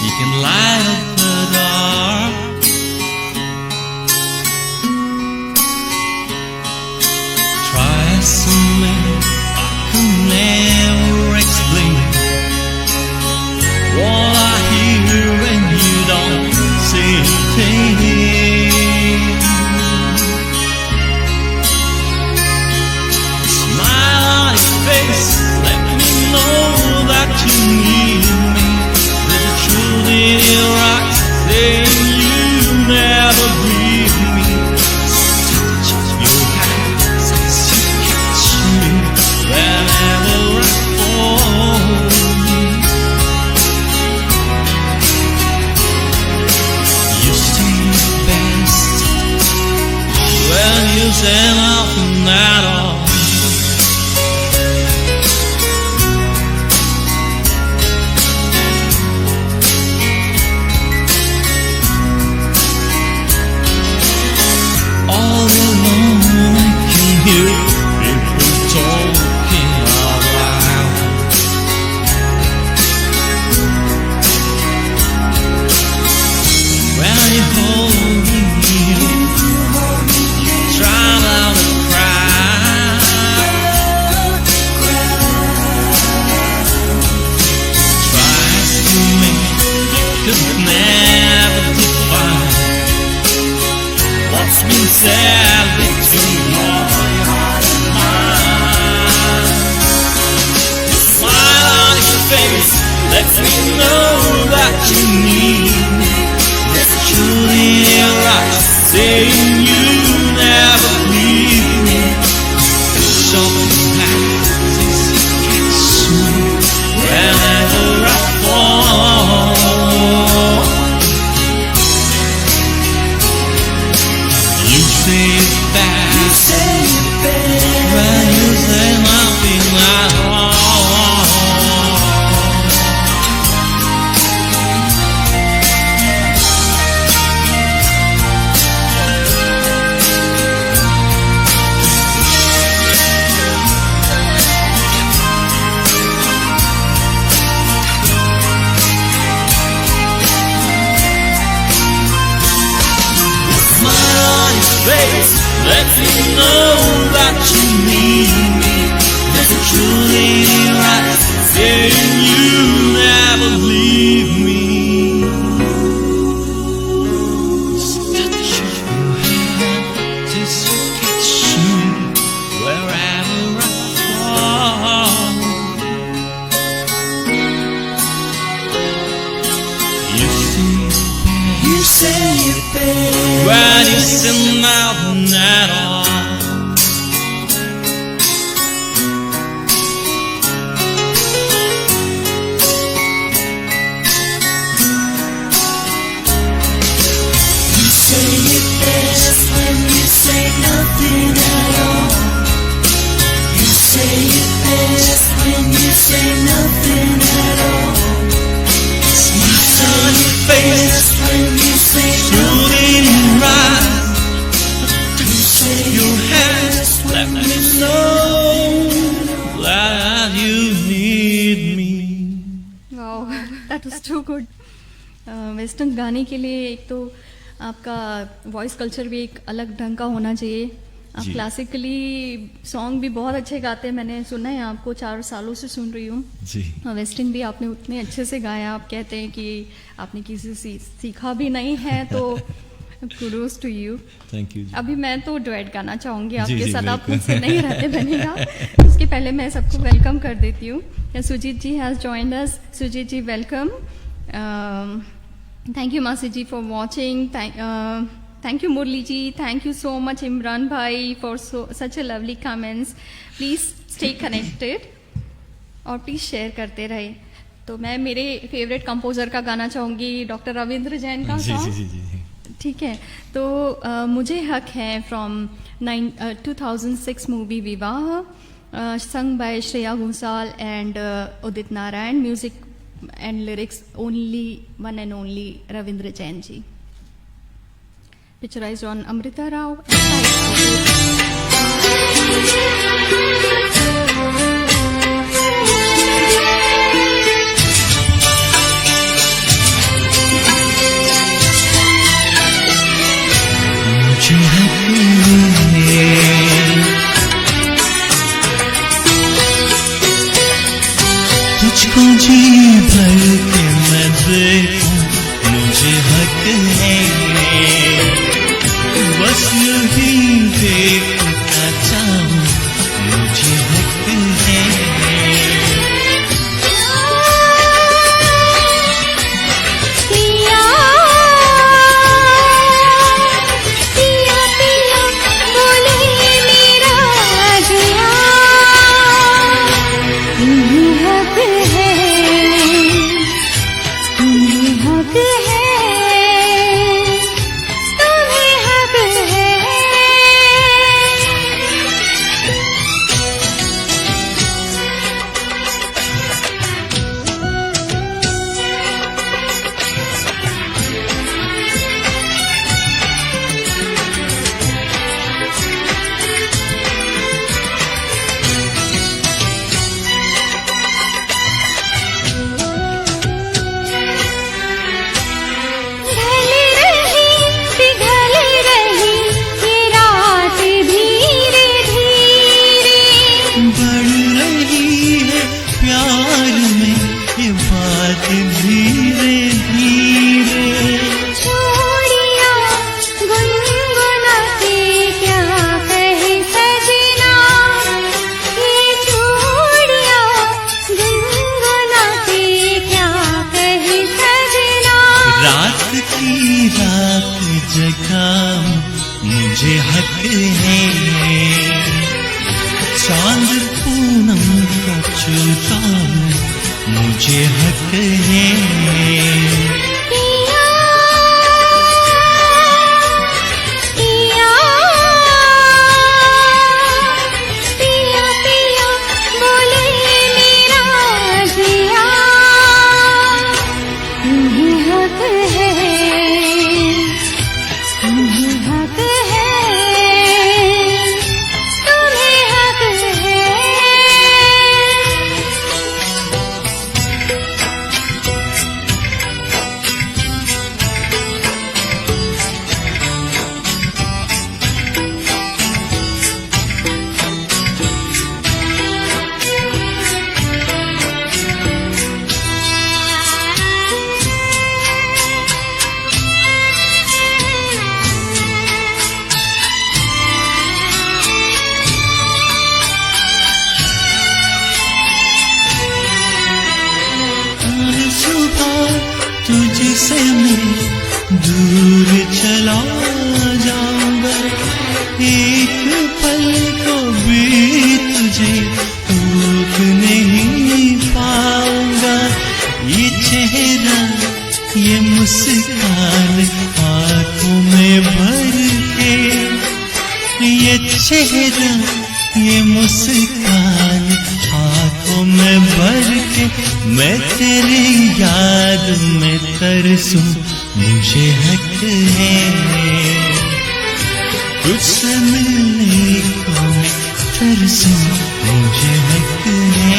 you can light up the dark. Try something I could never explain. All I hear when you don't say anything. Smile on your face, let me know that you need me. There's a truth in your eyes saying you never leave me. Touch your hands as you catch me whenever I fall. When you say nothing at all. All alone I can hear people talking out loud. When you hold me, try not to cry. Tries to make you could never define what's been said between your heart and mine. Smile on your face, let me know that you need me. There's a truth in your eyes saying you never leave me. Something happens as you catch me whenever I fall. You say it's bad when you say nothing at all. face, let me know that you need me. Is it truly right saying you never leave me? Touch your hand, just catch me wherever I fall. You say it best when you send nothing at all. You say it best when you say nothing at all. You say it best when you say nothing at all. Smile on your face when you say nothing right. Your hands let me know that you need me. Wow, that was too good. Western गाने के लिए एक तो आपका वॉइस कल्चर भी एक अलग ढंग का होना चाहिए। आप जी। क्लासिकली सॉन्ग भी बहुत अच्छे गाते हैं, मैंने सुना है, आपको 4 सालों से सुन रही हूँ। जी वेस्टर्न भी आपने उतने अच्छे से गाया। आप कहते हैं कि आपने किसी से सीखा भी नहीं है, तो kudos to you. Thank you. अभी मैं तो डुएट गाना चाहूंगी जी, आपके जी, साथ, आप बिल्कुल। मुझसे नहीं रहते बनेगा। उसके पहले मैं सबको वेलकम कर देती हूँ। Sujeet ji has joined us. Sujeet ji welcome. Thank you मासी जी for watching. Thank you Murali ji. Thank you so much Imran भाई for such a lovely comments. Please stay connected और प्लीज शेयर करते रहे। तो मैं मेरे फेवरेट कंपोजर का गाना चाहूंगी, डॉक्टर रविंद्र जैन का जी जी सॉन्ग। जी जी ठीक है, तो मुझे हक है from 2006 movie Vivah, sung by Shreya Ghoshal and Udit Narayan, music and lyrics only one and only Ravindra Jain ji. Picturised on Amrita Rao. तुझको जी भर के मैं देखूं, मुझे हक है बस यही देखना चाहूं, मुझे हक है। पिया पिया पिया बोले मेरा जिया, तुम्हें हक है, तुम्हें हक है, तुम्हें हक है। ढल रही पिघल रही ये रात धीरे धीरे, बढ़ रही है प्यार में ये बात धीरे धीरे। छोड़िया गुनगुनाते क्या कहे सजना, ये छोड़िया गुनगुनाते क्या कहे सजना। रात की रात जगाऊं, मुझे हक है चांद पूनम को छुपाऊं, मुझे हक है। पिया पिया पिया पिया बोले मेरा जिया, तुम्हें हक है, तुम्हें हक है, तुम्हें हक है। चेहरा ये मुस्कान आंखों में भर के मैं तेरी याद में तरसूं, मुझे हक है तुझसे मिलने को मैं तरसूं, मुझे हक है।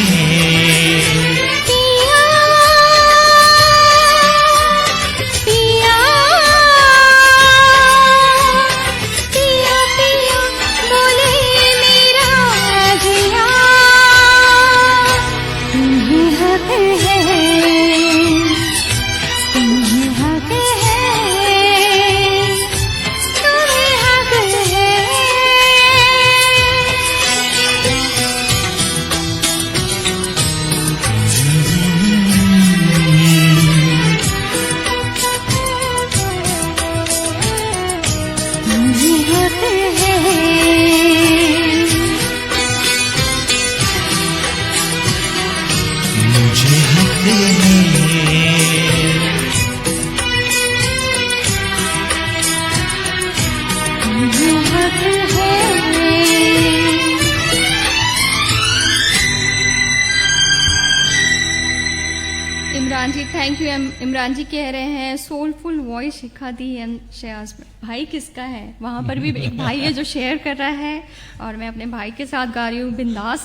इमरान जी, थैंक यू। इमरान जी कह रहे हैं सोलफुल वॉइस सिखा दी है शयाज। भाई किसका है? वहाँ पर भी एक भाई है जो शेयर कर रहा है और मैं अपने भाई के साथ गा रही हूँ बिंदास,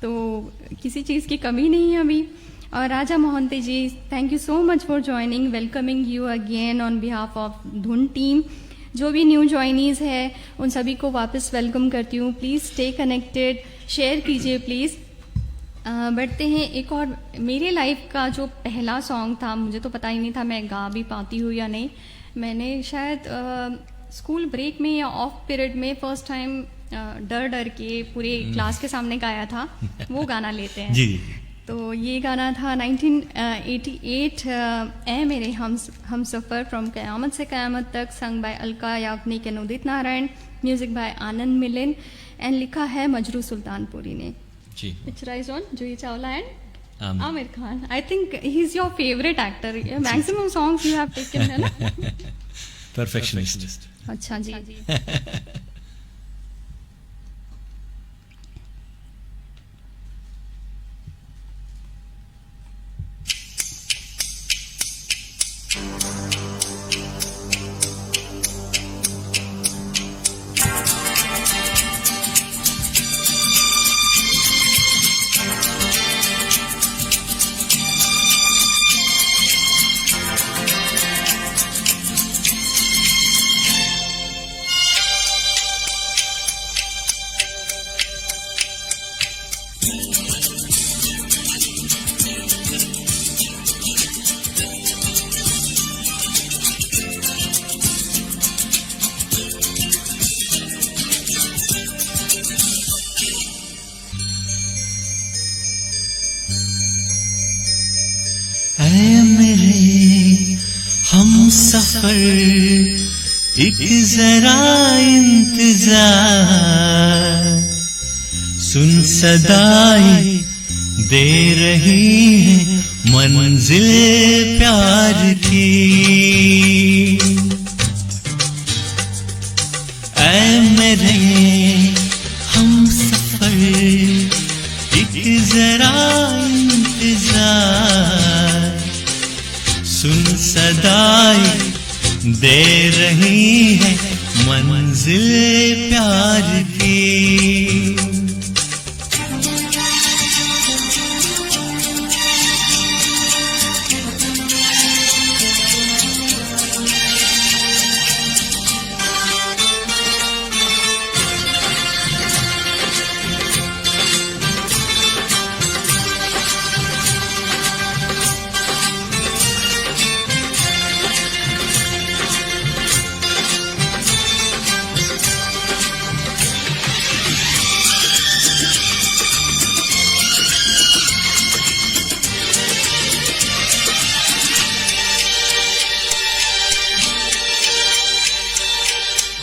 तो किसी चीज़ की कमी नहीं है अभी। और Raja Mohanty ji, thank you so much for joining, welcoming you again on behalf of Dhun team. जो भी न्यू ज्वाइनीज़ है उन सभी को वापस वेलकम करती हूँ। प्लीज़ स्टे कनेक्टेड, शेयर कीजिए प्लीज़। बढ़ते हैं। एक और मेरे लाइफ का जो पहला सॉन्ग था, मुझे तो पता ही नहीं था मैं गा भी पाती हूँ या नहीं। मैंने शायद स्कूल ब्रेक में या ऑफ पीरियड में फर्स्ट टाइम डर डर के पूरे क्लास के सामने गाया था। वो गाना लेते हैं जी। तो ये गाना था 1988 ए मेरे हम सफ़र फ्रॉम क़यामत से Qayamat Tak, song by Alka Yagnik and Udit Narayan, music by Anand Milind and लिखा है मजरू सुल्तानपुरी ने। Picturised on Juhi Chawla and Aamir Khan. I think he is your favourite actor. Maximum songs you have taken, है ना? परफेक्शनिस्ट। अच्छा जी। सफर एक जरा इंतजार, सुन सदाई दे रही है मंजिल प्यार की। ऐ मेरे हम सफर एक जरा इंतजार, सुन सदाई दे रही है मंजिल प्यार की।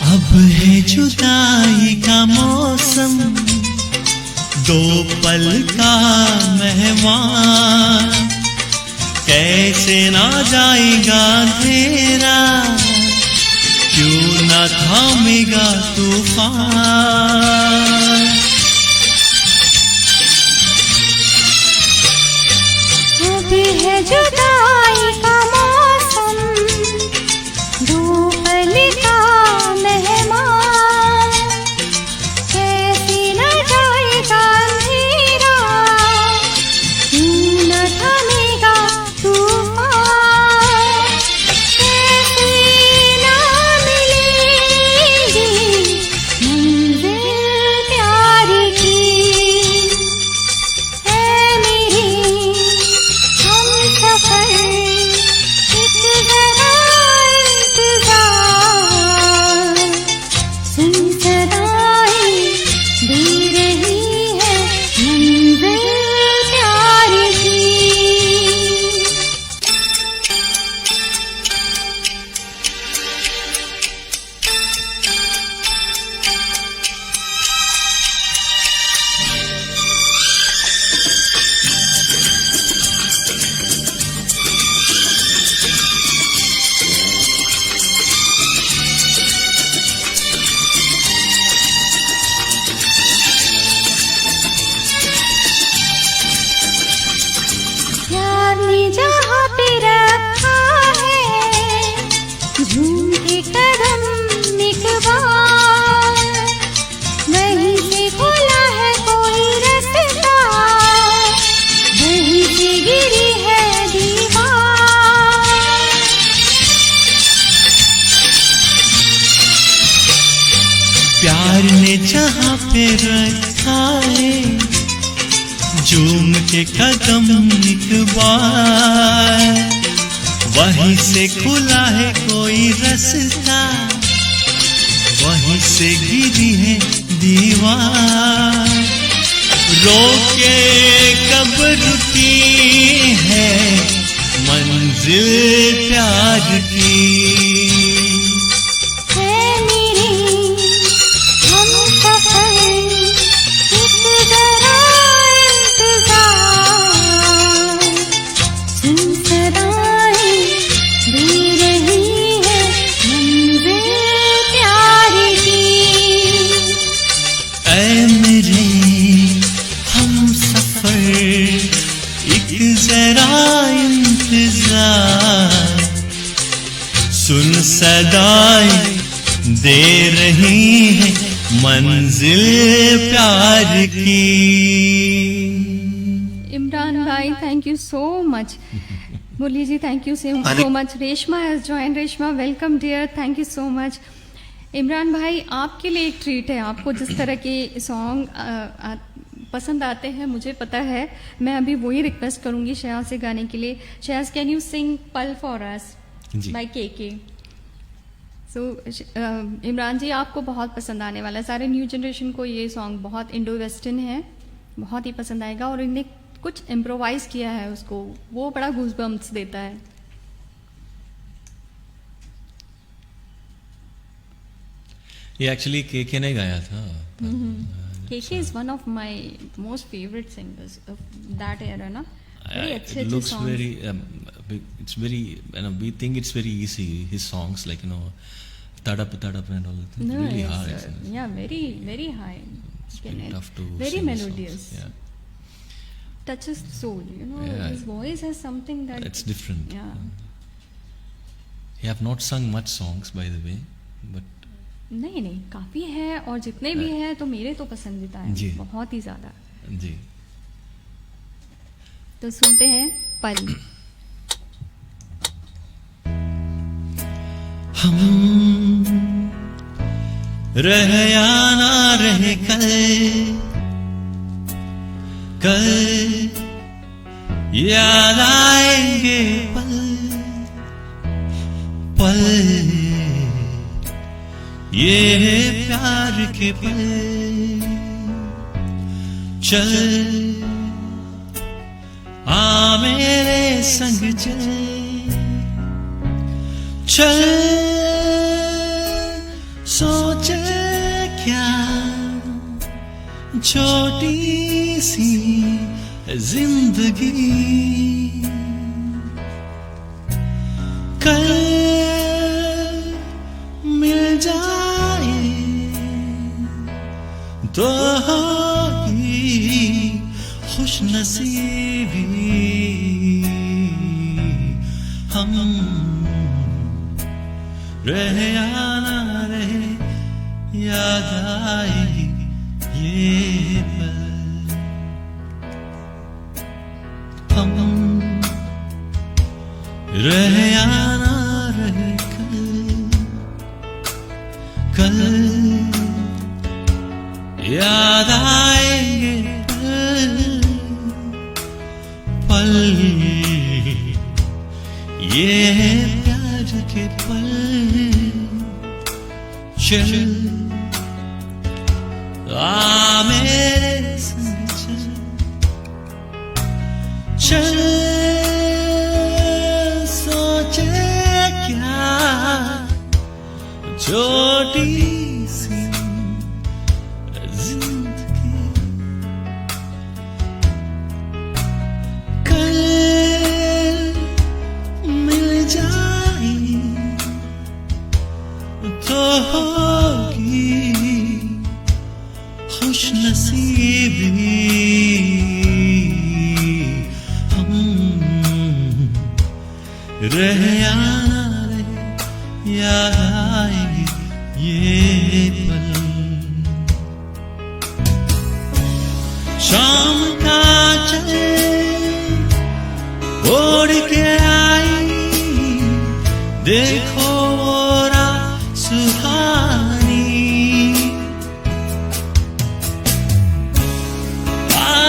अब है जुदाई का मौसम, दो पल का मेहमान, कैसे ना जाएगा तेरा क्यों न थामेगा तूफान। अभी है जुदाई का मौसम, धूप का मेहमान, कैसी न जाएगा अंधेरा, क्यों न थमेगा तूफान। कैसी न मिलेगी मंजिल प्यार की, है मेरी हमसफर एक जरा इंतजार। सुन सदाएं दे रही है मंजिल प्यार की। प्यार ने जहाँ पे रखा है, झूम के कदम एक बार, वहीं से खुला है कोई रास्ता, वहीं से गिरी है दीवार। प्यार ने जहाँ पे रखा है, झूम के कदम एक बार, वहीं से खुला है कोई रास्ता, वहीं से गिरी है दीवार। रोके कब रुकी है मंजिल प्यार की। है मेरी हमसफर एक जरा इंतजार। सुन सदाएं दे रही है मंजिल प्यार की। ऐ मेरे हमसफर एक जरा इंतजार। सुन सदाएं दे रही है मंजिल प्यार की। इमरान भाई, thank you so much. Murli ji, thank you so much. Reshma has join. Reshma, welcome dear, thank you so much. Imran भाई, आपके लिए एक ट्रीट है। आपको जिस तरह के सॉन्ग पसंद आते हैं मुझे पता है, मैं अभी वही रिक्वेस्ट करूंगी शयाज से गाने के लिए। शयाज, कैन यू सिंग पल फॉर अस बाय के। सो इमरान जी, आपको बहुत पसंद आने वाला है। सारे न्यू जनरेशन को ये सॉन्ग बहुत इंडो वेस्टर्न है, बहुत ही पसंद आएगा। और इन्हें कुछ इम्प्रोवाइज किया है उसको, वो बड़ा गूज़बम्प्स देता है। ये एक्चुअली के ने गाया था। KK is one of my most favourite singers of that era ना। बड़े अच्छे It looks songs. very it's very, we think it's very easy, his songs, like, tadap and all that. No, Really yes, hard, sir. isn't it? Yeah, very very high. It's very tough to very sing the melodious. songs. Yeah, Touches the soul. Yeah. His voice has something that. it's different. Yeah. I have not sung much songs, by the way, but नहीं, काफी है, और जितने भी हैं तो मेरे तो पसंदीदा हैं, जी। बहुत ही ज्यादा। जी। तो सुनते हैं पल। हम रह या ना रहे कल याद आएंगे पल पल, ये है प्यार के पल। चल आ मेरे संग चल चल, सोचे क्या छोटी सी जिंदगी, कल होगी खुश नसीबी हम रहे या ना रहे याद आएगी ये पल हम रहे या ना रहे कल याद आएंगे पल ये है प्यार के पल चल आ मेरे संग चल सोचे क्या छोटी सी जिंदगी कल मिल जाए तो होगी खुश नसीबी हम रहे या ना रहे याद आएगी ये पल शाम का चले ओढ़ के आई देखो मोरा सुहानी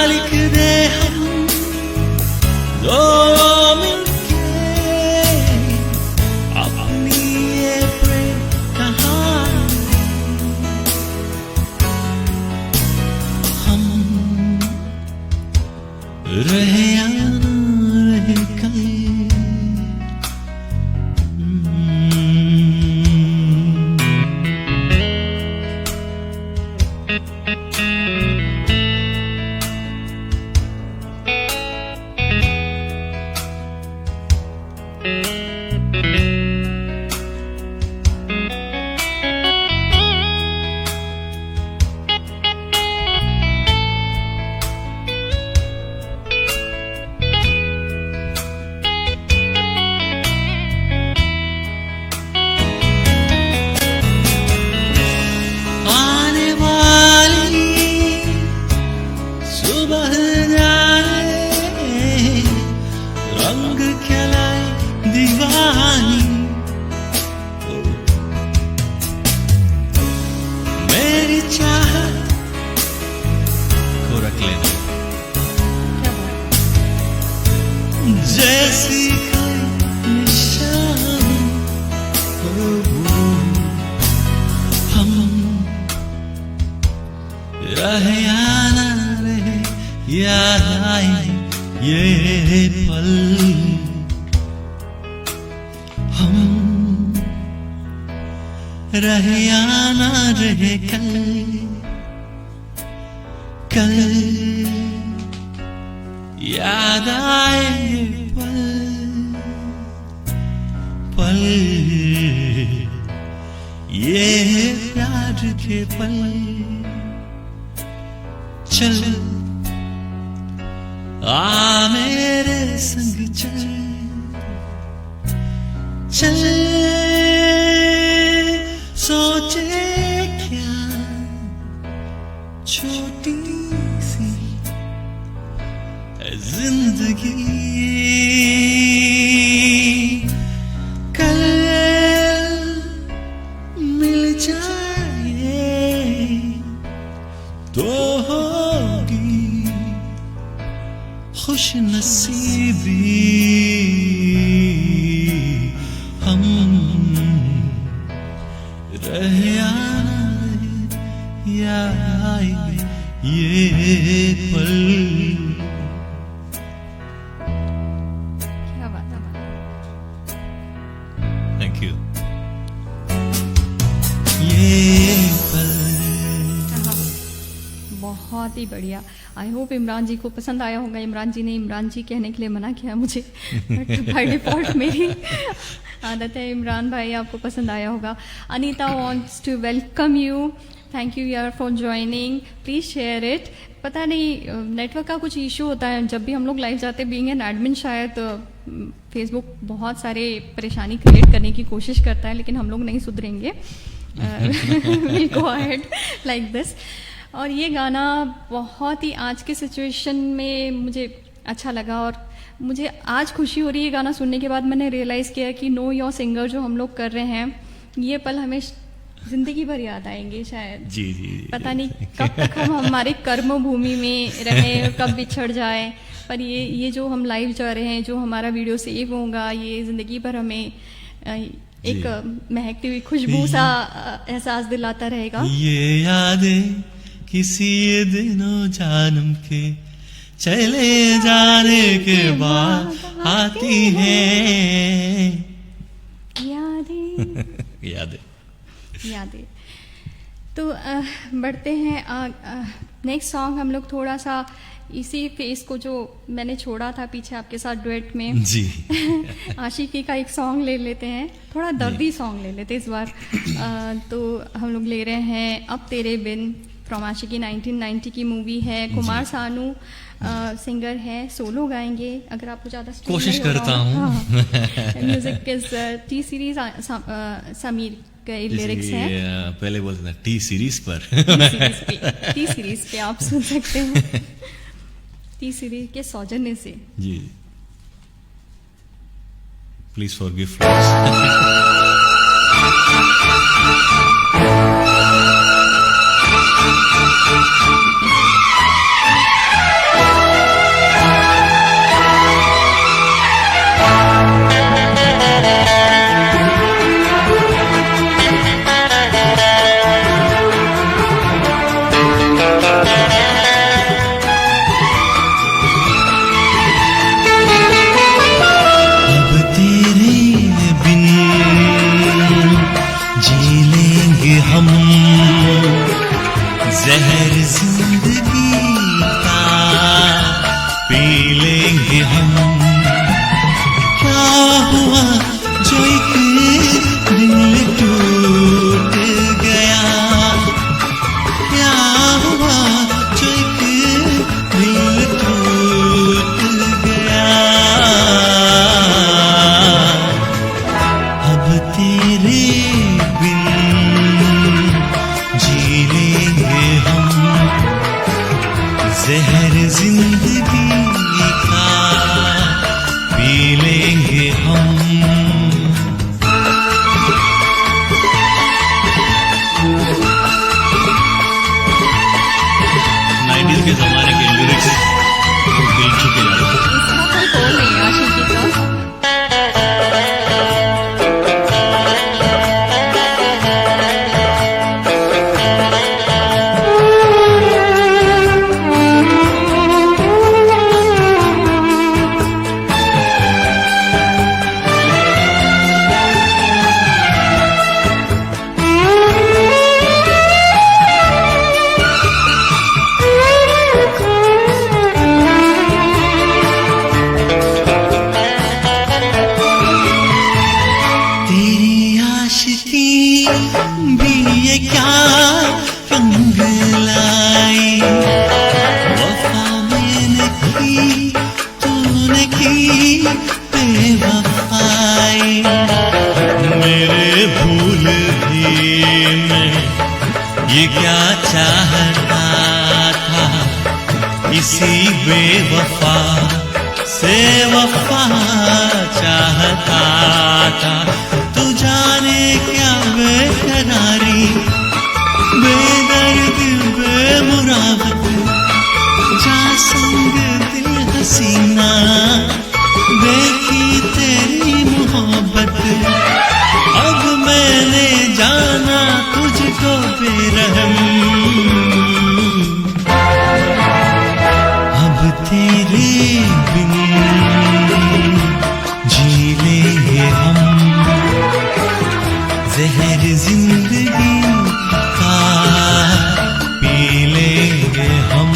लिख दे हम दो मिलके अपनी ये प्रेम कहानी हम रहे या ना रहे कल आने वाली सुबह जाए रंग खिलाए दीवानी मेरी चाहत को रख लेना क्या बात जैसी कोई निशानी हो हम रहे या ना रहे याद आए ये पल हम रहे या ना रहे कल कल याद आए पल पल ये है प्यार के पल चल आ मेरे संग चल चल सोचे क्या छोटी सी जिंदगी कल मिल जाए तो होगी खुश नसीबी हम रहे या ना रहे याद आएंगे ये पल क्या बात थैंक यू ये पल बहुत ही बढ़िया। आई होप इमरान जी को पसंद आया होगा। इमरान जी ने इमरान जी कहने के लिए मना किया मुझे, बट बाय डिफॉल्ट मेरी आदत है। इमरान भाई आपको पसंद आया होगा। Anita wants to welcome you thank you यार for joining, please share it. पता नहीं नेटवर्क का कुछ इशू होता है जब भी हम लोग लाइव जाते, बीइंग एन एडमिन शायद फेसबुक बहुत सारे परेशानी क्रिएट करने की कोशिश करता है, लेकिन हम लोग नहीं सुधरेंगे। Will go ahead like this. और ये गाना बहुत ही आज के सिचुएशन में मुझे अच्छा लगा, और मुझे आज खुशी हो रही है गाना सुनने के बाद। मैंने रियलाइज़ किया कि नो योर सिंगर जो हम लोग कर रहे हैं, ये पल हमें जिंदगी भर याद आएंगे शायद। जी जी, पता नहीं कब तक हम हमारे कर्म भूमि में रहें, कब बिछड़ जाए, पर ये जो हम लाइव जा रहे हैं, जो हमारा वीडियो सेव होगा, ये जिंदगी भर हमें एक महकती हुई खुशबू सा एहसास दिलाता रहेगा। ये यादें किसी दिनों जानम के चले जाने के बाद आती हैं। यादें यादें। तो बढ़ते हैं नेक्स्ट सॉन्ग। हम लोग थोड़ा सा इसी फेस को जो मैंने छोड़ा था पीछे आपके साथ डुएट में जी आशिकी का एक सॉन्ग ले लेते हैं, थोड़ा दर्दी सॉन्ग ले लेते हैं इस बार। तो हम लोग ले रहे हैं अब तेरे बिन फ्रॉम आशिकी, 1990 की मूवी है। कुमार सानू सिंगर है, सोलो गाएंगे। अगर आपको ज़्यादा कोशिश करता हूँ। Music is T series, Sameer के लिरिक्स हैं। पहले बोलते थे टी सीरीज पर। टी सीरीज पे आप सुन सकते हैं, टी सीरीज के सौजन्य से। जी प्लीज फॉरगिव। जहर जिंदगी का पी लेंगे हम। क्या हुआ जो एक दिल टूट गया, क्या हुआ जो एक दिल टूट गया। अब तेरे बिन जी लेंगे हम, जहर जिंदगी का पी लेंगे हम। 90s के जमाने के लिरिक्स दिल छुपे जाते हैं। इसका कोई तोड़ नहीं है आशिकी का। भी ये क्या रंग लाई, वफा मैंने की तूने की बेवफाई। मेरे भूल भी मैं ये क्या चाहता था, इसी बेवफा से वफा चाहता था। तू जाने क्या बेकरारी, बेदर्द बेमुराद, जा संग दिल हसीना देखी तेरी मोहब्बत। अब मैंने जाना तुझको बेरहम, अब तेरे बिन जी लेंगे हम, जहर जिंदगी का पी लेंगे हम।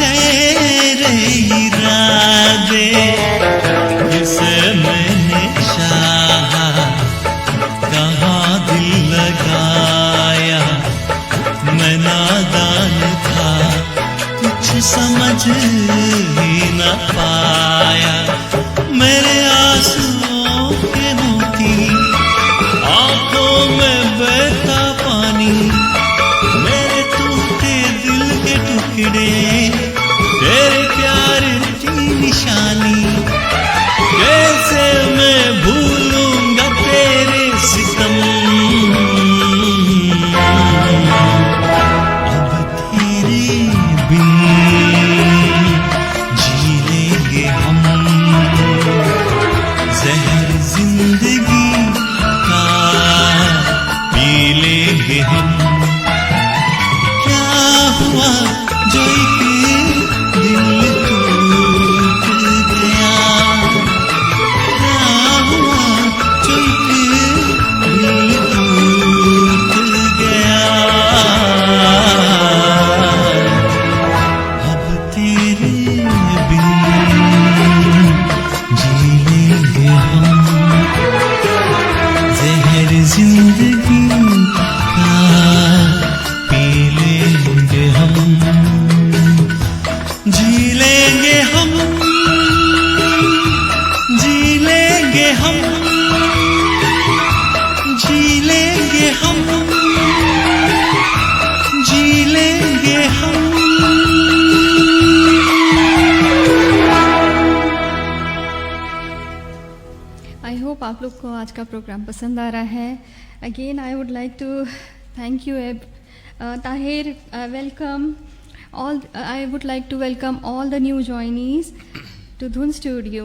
तेरे इरादे जिसे मैंने चाहा, कहाँ दिल लगाया, मैं नादान था, कुछ समझ ही न पाया। मेरे आंसुओं के मोती, आंखों में बहता पानी, मेरे टूटे दिल के टुकड़े, तेरे प्यार की निशानी। कैसे मैं भूलूंगा तेरे सितम, अब तेरे बिन जी लेंगे हम, जहर जिंदगी का पी लेंगे हम। क्या हुआ जो एक दिल टूट गया, क्या हुआ जो एक दिल टूट गया। अब तेरे बिन जी लेंगे हम, जहर जिंदगी का पी लेंगे हम। जी लेंगे हम, जी लेंगे हम, जी लेंगे हम, जी लेंगे हम। आई होप आप लोग को आज का प्रोग्राम पसंद आ रहा है. Again I would like to thank you Tahir. Welcome all. I would like to welcome all the new joinees to धुन स्टूडियो.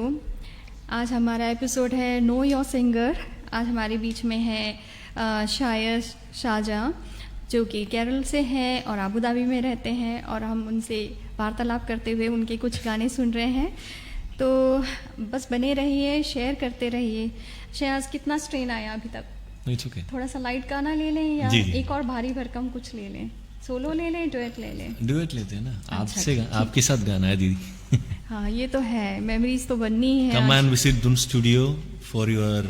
आज हमारा एपिसोड है नो योर सिंगर. आज हमारे बीच में है शायर शाहजहां जो कि केरल से हैं और अबू धाबी में रहते हैं, और हम उनसे वार्तालाप करते हुए उनके कुछ गाने सुन रहे हैं. तो बस बने रहिए, शेयर करते रहिए. शहनाज, कितना स्ट्रेन आया अभी तक? It's okay. थोड़ा सा लाइट गाना ले लें या जी, जी. एक और भारी भरकम कुछ ले लें? सोलो ले लें, डुएट ले लें? डुएट लेते हैं ना. अच्छा, आपसे ठीक. आपके साथ गाना है दीदी. हाँ, ये तो है. मेमोरीज तो बननी है. Come आज. and visit Dhun Studio for your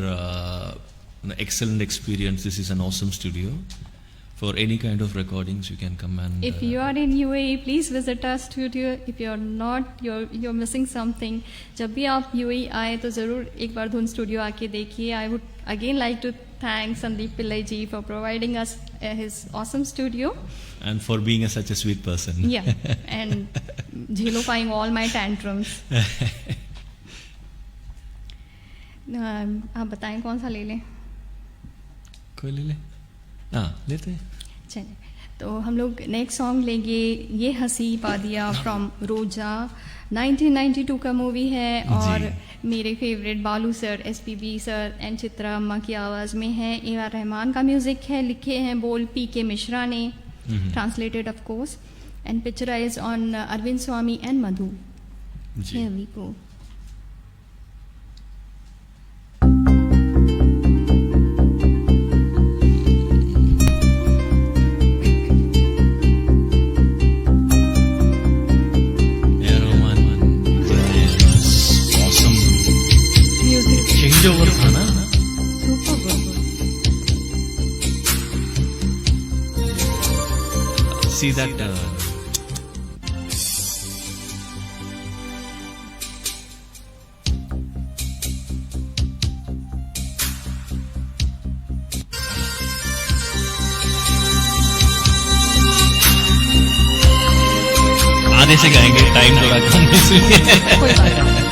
excellent experience. This is an awesome studio. For any kind of recordings, you can come and. If you are in UAE, please visit our studio. If you are not, you're missing something. जब भी आप UAE आए तो ज़रूर एक बार धुन स्टूडियो आके देखिए. I would again like to thank Sandeep Pillai ji for providing us his awesome studio. And for being such a sweet person. Yeah, and झेलोफाइंग all my tantrums. आप बताएं कौन सा ले लें? कोई ले ले. हाँ, लेते हैं. चलिए, तो हम लोग नेक्स्ट सॉन्ग लेंगे ये हंसी पा दिया फ्रॉम रोजा. 1992 का मूवी है और मेरे फेवरेट बालू sir, SPB sir and Chitra अम्मा की आवाज़ में है. A.R. रहमान का म्यूज़िक है. लिखे हैं बोल P.K. मिश्रा ने, translated of course, and picturised on Arvind Swami and Madhu. Here we go. Change over था ना. See that आधे से गाएंगे, टाइम थोड़ा कम है इसलिए. कोई बात नहीं.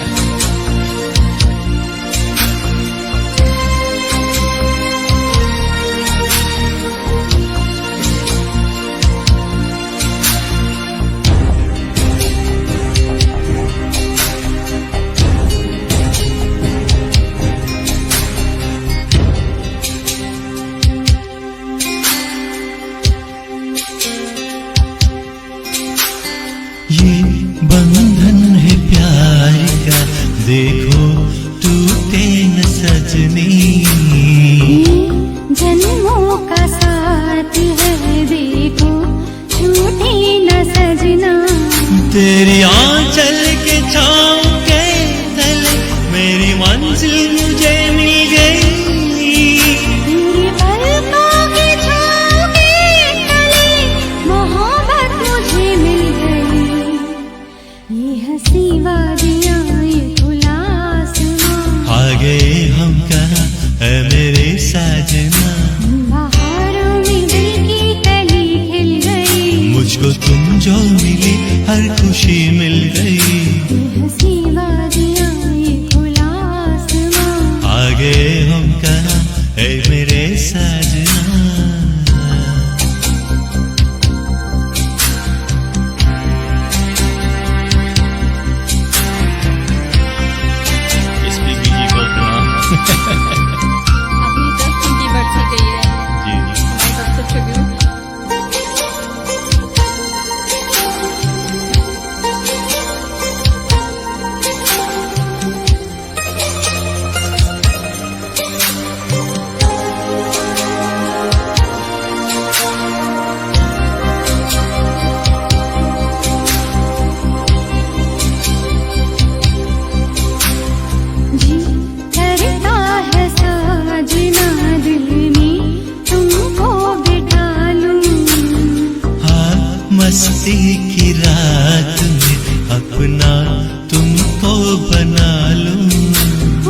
बंधन है प्यार का, देखो टूटे न सजनी. जन्मों का साथ है, देखो छूटे न सजना. तेरी तेरी आंचल के छाँव के तले मेरी मंजिल मुझे मिल गई। तेरी पलकों की छाँव के तले मोहब्बत मुझे मिल गई। ये हंसी वादियाँ ये खुला आसमां, आ गए हम कहाँ है मेरे साजना। बहारों में दिल की कली खिल गई। मुझको तुम जो मिली हर खुशी मिल गई। ये हंसी वादियाँ ये खुला आसमां, आ गए हम कहाँ है मेरे साजना। अभी जस्ट उनकी बर्थडे गई है, जी जी हमारी तरफ से ट्रिब्यूट। जी करता है साजना दिल में तुमको बिठा लूं। हाँ मस्ती की रात में अपना तुमको बना लूं।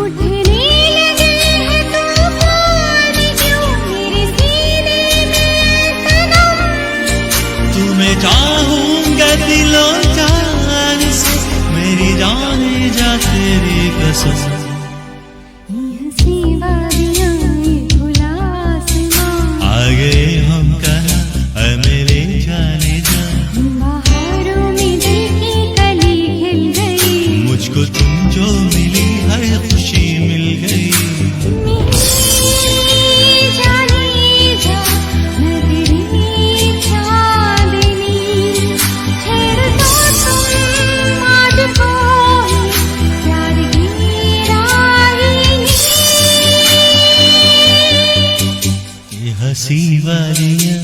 उठने लगे हैं तूफान क्यों मेरे सीने में सनम। तुम्हें चाहूंगा दिलो जान से मेरी जाने जा तेरी कसम। ये हंसी वादियाँ ये खुला आसमां, आ गए हम कहाँ है मेरे जाने जा। बहारों में दिल की कली खिल गई। मुझको तुम जो मिली हर खुशी मिल गई। मेरी जाने जा मैं तेरी चांदनी, ठहर तो तुम आज कोई प्यार की रागिनी। ये हंसी वालियाँ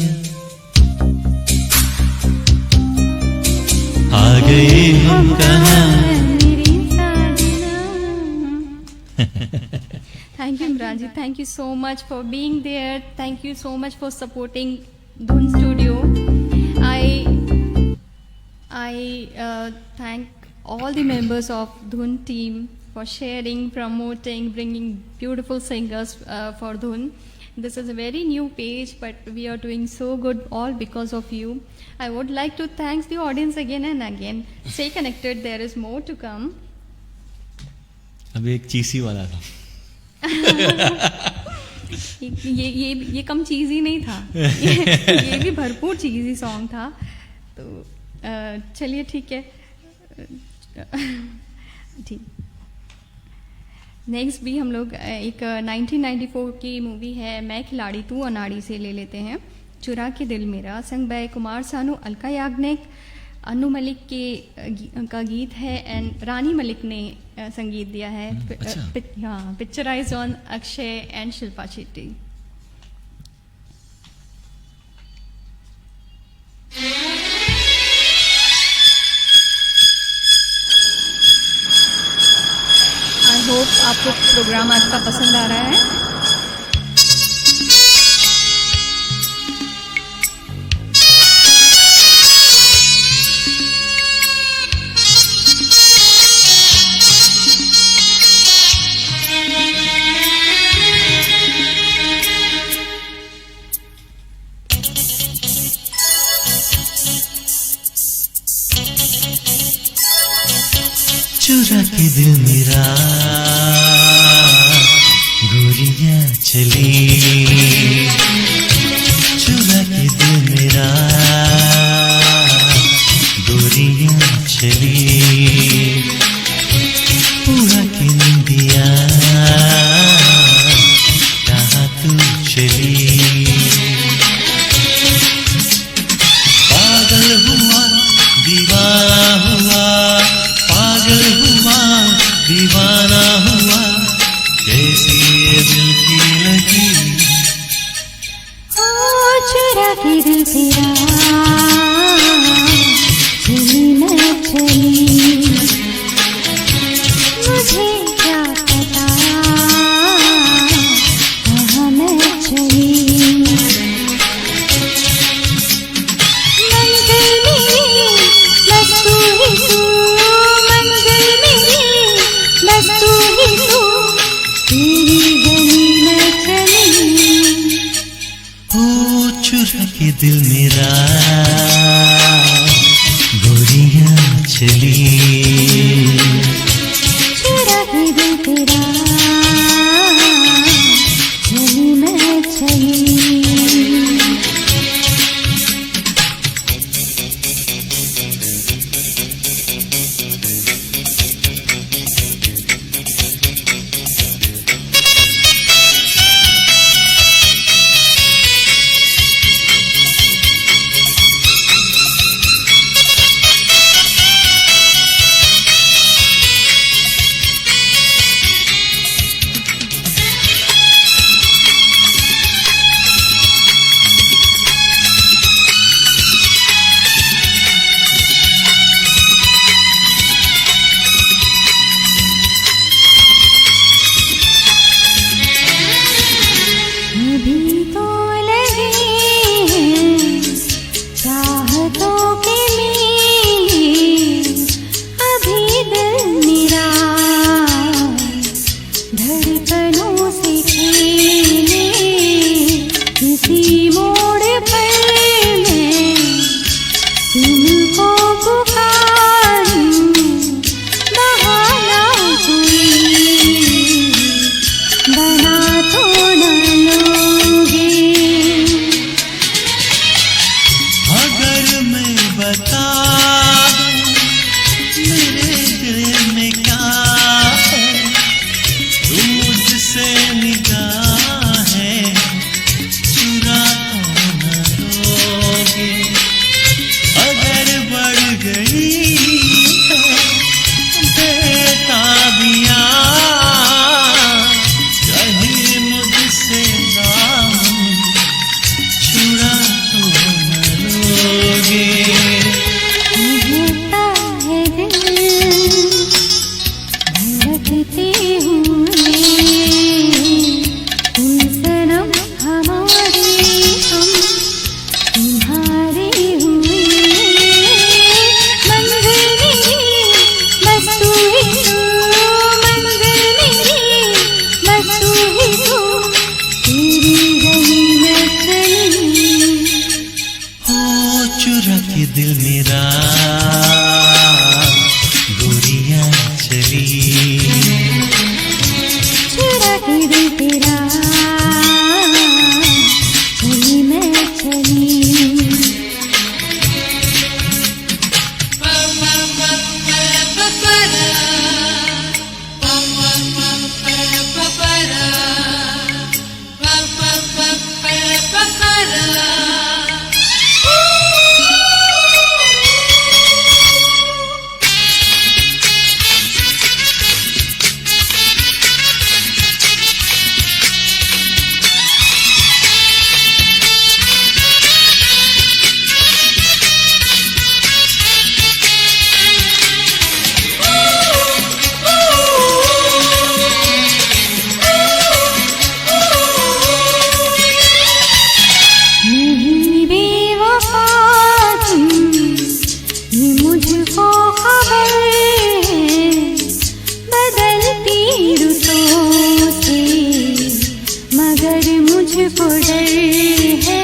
आ गए हम कहाँ। मेरी साजना। Thank you, Imran ji. Thank you so much for being there. Thank you so much for supporting Dhun Studio. I thank all the members of Dhun team for sharing, promoting, bringing beautiful singers for Dhun. This is a very new page, but we are doing so good all because of you. I would like to thank the audience again and again. Stay connected. There is more to come. अभी एक चीसी वाला था। ये कम चीज़ी नहीं था, ये भी भरपूर चीज़ी सॉन्ग था। तो चलिए ठीक है, ठीक। नेक्स्ट भी हम लोग एक 1994 की मूवी है मैं खिलाड़ी तू अनाड़ी से ले लेते हैं। चुरा के दिल मेरा, संग बाय कुमार सानू, अलका याग्निक, अनु मलिक का गीत है एंड रानी मलिक ने संगीत दिया है। हाँ, picturise on Akshay and Shilpa Shetty. I hope आपको प्रोग्राम आज का पसंद आ रहा है। चुरा के दिल मेरा गोरियां चली, चुरा के दिल मेरा गोरियां चली, पूरा के निंदिया कहाँ तू चली। पागल हुआ दीवाना हुआ, पागल हुआ दीवाना हुआ, कैसी ये दिल की लगी। ओ चुरा के दिल तेरा चली न चली, चली। चुरा के दिल तेरा चली मैं चली। अभी तो लगे हैं चाहतों के मेले, अभी दिल मेरा धड़कनों से खेले। किसी मोड़ पर मैं तुमको पुकारूं, बहाना कोई बना तो न लोगे। अगर मैं बता दूं मेरे दिल में क्या है, तुम मुझसे निगाहें चुरा तो न लोगे। अगर बढ़ गई है बेताबियां, कहीं मुझसे दामन छुड़ा तो न लोगे। कहता है दिल धड़कते हुए, तुम सनम हमारे हम तुम्हारे हुए। मंजिल मेरी बस तू ही तू, मंजिल मेरी बस तू ही तू, तेरी गली में चली। हो चुरा के दिल मेरा गोरियां चली। चुरा के दिल तेरा चली मैं चली। नहीं बेवफा तुम, ये मुझको खबर है, बदलती रुतों से मगर मुझको डर है।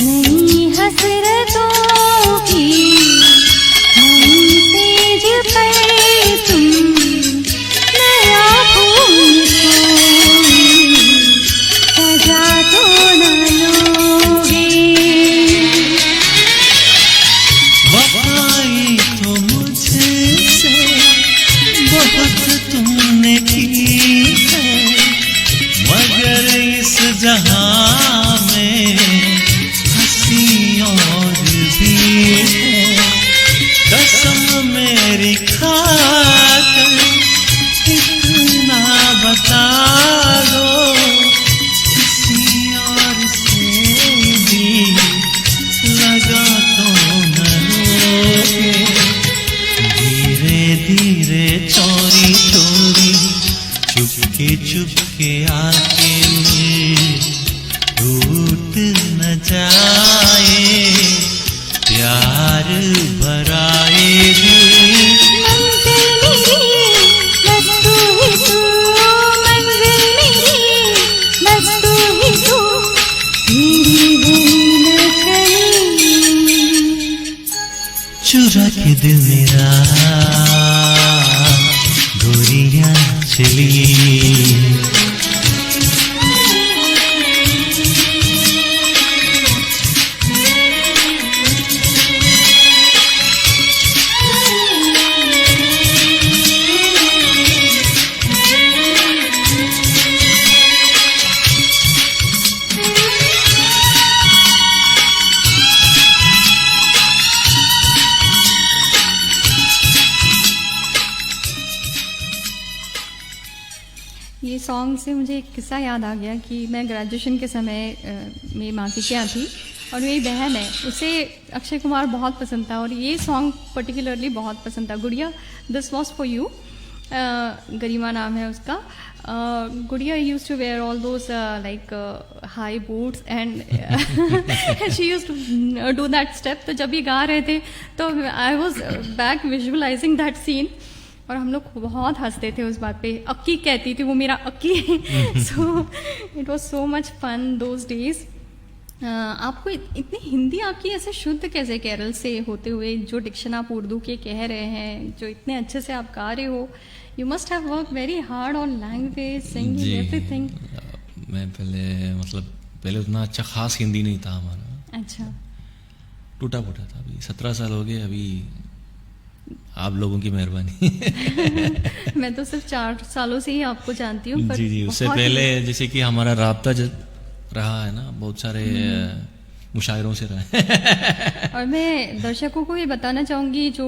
नहीं हसरतों की नहीं तेज पर तुम नया फूल कोई सजा तो न लोगे। वफाई तो मुझसे बहुत तुमने की है, मगर इस जहां में हंसी और भी है। कसम मेरी खाकर इतना बता दो, किसी और से भी लगा तो न लोगे। धीरे धीरे चोरी चोरी चुपके आके टूट न जाए प्यार भराए दिल। मंजिल मेरी बस तू ही तू, मंजिल मेरी बस तू ही तू, तेरी गली में चली। चुरा के दिल मेरा गोरियां चली। ये सॉन्ग से मुझे एक किस्सा याद आ गया कि मैं ग्रेजुएशन के समय मेरी मासी के यहाँ थी और मेरी बहन है, उसे अक्षय कुमार बहुत पसंद था और ये सॉन्ग पर्टिकुलरली बहुत पसंद था। Gudiya, this was for you, Garima नाम है उसका। Gudiya used to wear all those like high boots and she used to do that step. तो जब ये गा रहे थे तो I was back visualising that scene और हम लोग बहुत हंसते थे उस बात पे। अक्की कहती थी वो, मेरा Akki. So it was so much fun those days. आपको इतनी हिंदी आपकी ऐसे शुद्ध कैसे, केरल से होते हुए जो डिक्शन आप उर्दू के कह रहे हैं, जो इतने अच्छे से आप गा रहे हो, you must have work very hard on language, singing, everything. मैं पहले उतना अच्छा खास हिंदी नहीं था हमारा। अच्छा, टूटा फूटा था। अभी 17 साल हो गए, अभी आप लोगों की मेहरबानी। मैं तो सिर्फ 4 सालों से ही आपको जानती हूँ। जी जी, उससे पहले जैसे कि हमारा राब्ता रहा है ना, बहुत सारे मुशायरों से रहा है। और मैं दर्शकों को ये बताना चाहूँगी, जो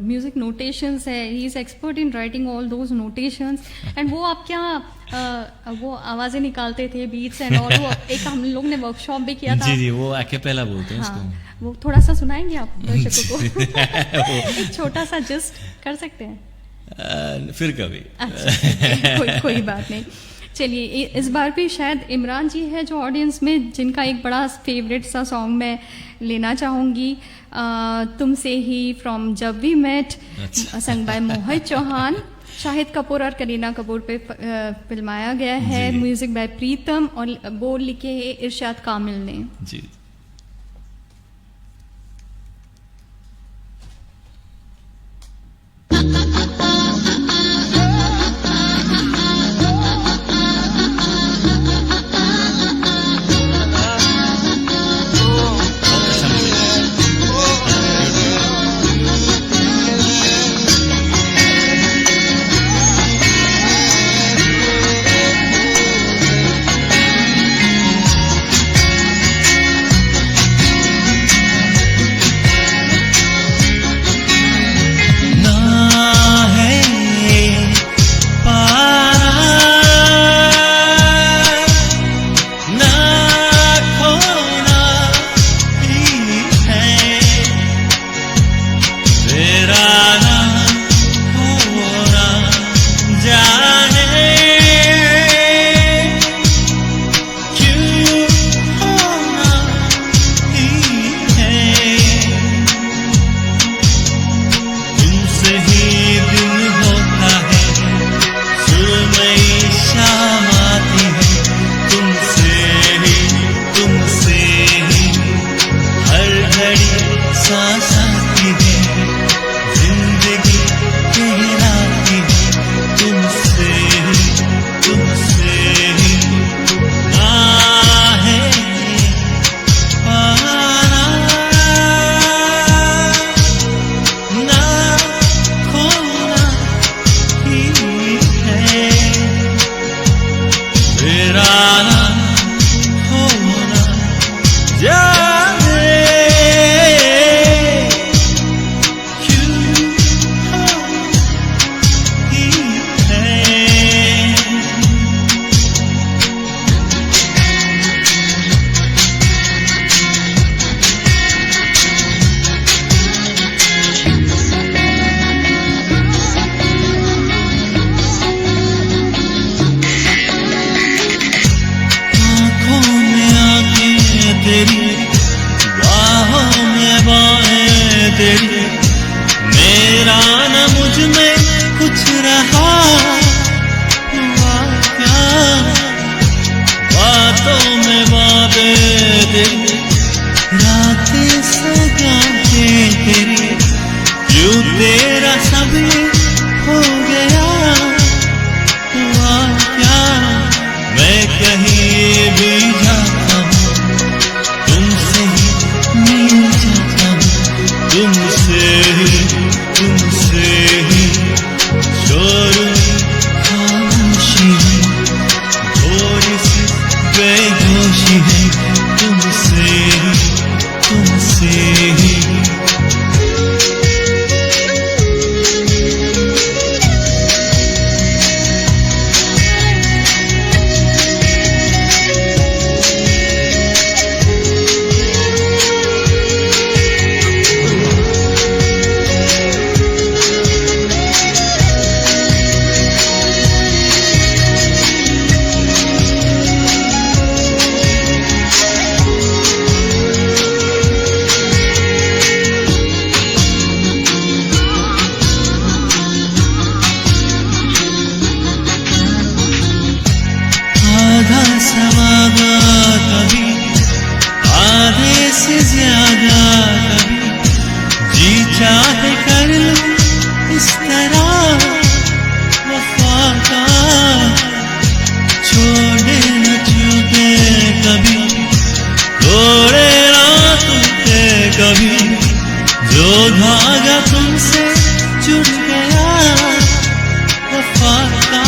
म्यूजिक नोटेशंस है, he is expert in writing all those notations and वो आप क्या वो आवाज़ें निकालते थे, बीट्स एंड ऑल। वो एक हम लोग ने वर्कशॉप भी किया था। जी जी, वो अकेपेला बोलते हैं इसको। वो थोड़ा सा सुनाएंगे आप दर्शकों को? एक छोटा सा जस्ट कर सकते हैं? फिर कभी। अच्छा, कोई बात नहीं। चलिए, इस बार भी शायद इमरान जी है जो ऑडियंस में, जिनका एक बड़ा फेवरेट सा सॉन्ग मैं लेना चाहूँगी, तुमसे ही, फ्रॉम जब we met, sung by Mohit Chauhan, Shahid Kapoor और करीना कपूर पे फिल्माया गया है, म्यूजिक बाय प्रीतम और बोल लिखे है इरशाद कामिल ने। जी। तेरा सब हो गया, हुआ क्या मैं कहीं भी जाता हूँ, तुमसे ही मिल जाता हूँ, तुमसे ही शोर खामोशी है, थोड़ी सी बेहोशी है, तुमसे ही आधा सवादा कभी, आधे से ज्यादा कभी, जी चाहे कर लो इस तरह वफा का, छोड़े न छूटे कभी, तोड़े ना टूटे कभी, जो धागा तुमसे जुड़ गया वफा का,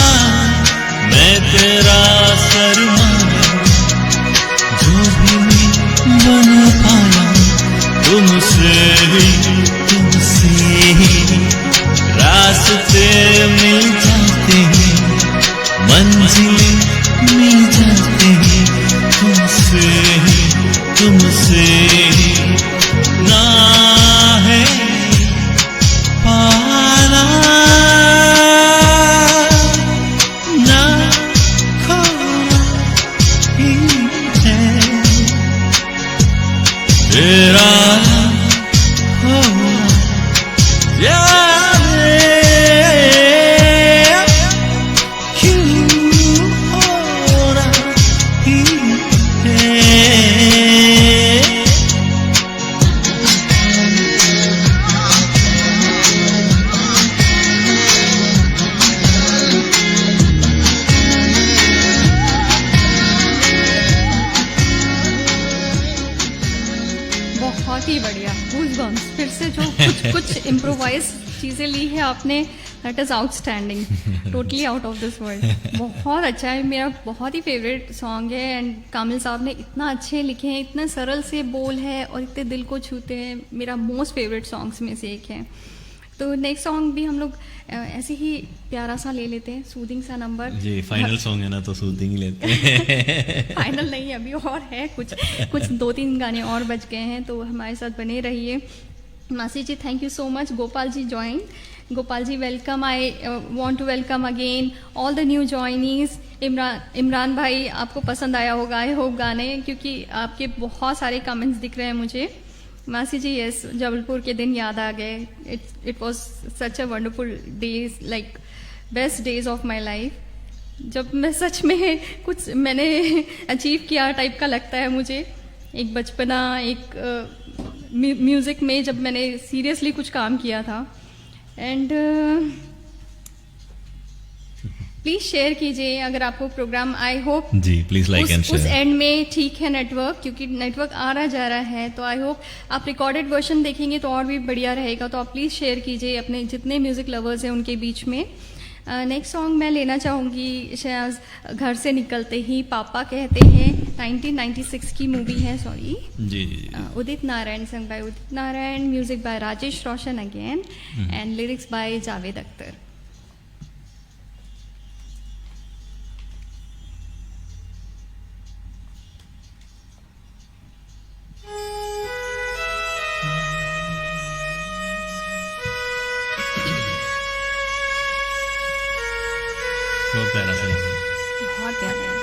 मैं तेरा सरमाया, जो भी मैं बन पाया, तुमसे ही रास्ते मिल जाते हैं, मंजिलें मिल जाते हैं, तुमसे ही ना है पाना, ना खोना ही है, तेरा होना याद क्यों होना ही है। बहुत ही बढ़िया, गूज़बम्प्स। फिर से जो कुछ इम्प्रोवाइज चीज़ें ली है आपने, that is outstanding, totally out of this world. बहुत अच्छा है, मेरा बहुत ही फेवरेट सॉन्ग है। एंड कामिल साहब ने इतना अच्छे लिखे हैं, इतने सरल से बोल है और इतने दिल को छूते हैं, मेरा मोस्ट फेवरेट सॉन्ग्स में से एक है। तो नेक्स्ट सॉन्ग भी हम लोग ऐसे ही प्यारा सा ले लेते हैं, सूदिंग सा नंबर। जी, फाइनल सॉन्ग है ना, तो सूदिंग ही लेते हैं। फाइनल नहीं, अभी और है कुछ 2-3 गाने और बच गए हैं, तो हमारे साथ बने रहिए। मासी जी, thank you so much. Gopal ji join, Gopal ji welcome. I want to welcome again all the new joinees. Imran भाई, आपको पसंद आया होगा आई होप गाने, क्योंकि आपके बहुत सारे कमेंट्स दिख रहे हैं मुझे। मासी जी, यस, जबलपुर के दिन याद आ गए। It was such a wonderful days, like best days of my life. जब मैं सच में कुछ मैंने अचीव किया टाइप का लगता है मुझे। एक बचपना, एक म्यूज़िक में जब मैंने सीरियसली कुछ काम किया था। एंड प्लीज़ शेयर कीजिए अगर आपको प्रोग्राम, आई होप जी, प्लीज लाइक एंड उस शेयर। एंड में ठीक है नेटवर्क, क्योंकि नेटवर्क आ रहा जा रहा है, तो आई होप आप रिकॉर्डेड वर्जन देखेंगे तो और भी बढ़िया रहेगा। तो आप प्लीज़ शेयर कीजिए अपने जितने म्यूज़िक लवर्स हैं उनके बीच में। नेक्स्ट सॉन्ग मैं लेना चाहूँगी शहनाज, घर से निकलते ही पापा कहते हैं, 1996 की मूवी है, sorry. Ji ji ji. Udit Narayan, sung by Udit Narayan, music by Rajesh Roshan again, and lyrics by Javed Akhtar. बहुत प्यारा सा गाना। बहुत प्यारा है।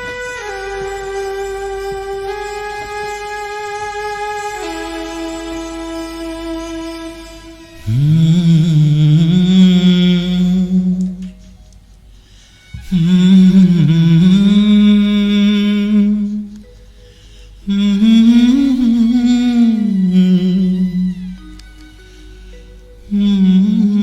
Mm-hmm.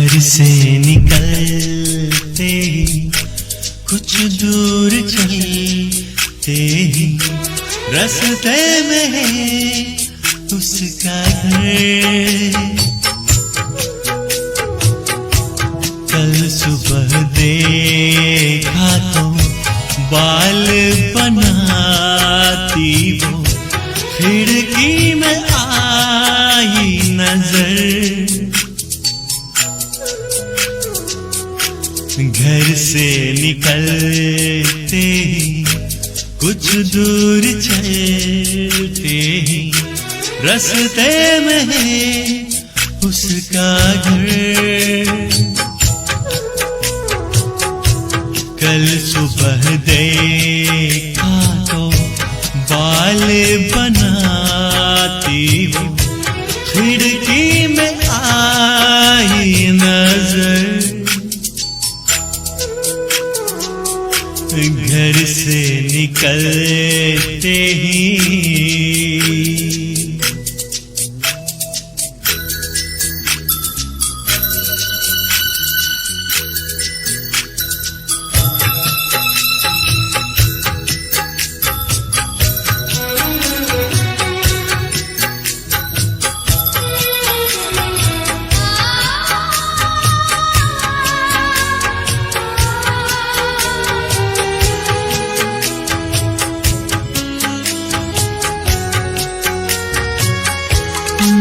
घर से निकलते ही कुछ दूर चलते ही रास्ते में है उसका घर। कल सुबह देखा तो बाल बनाती वो खिड़की में आई नजर। घर से निकलते ही कुछ दूर चलते ही रास्ते में है उसका घर। कल सुबह देखा तो बाल बनाती वो खिड़की में आई नजर। घर से निकलते ही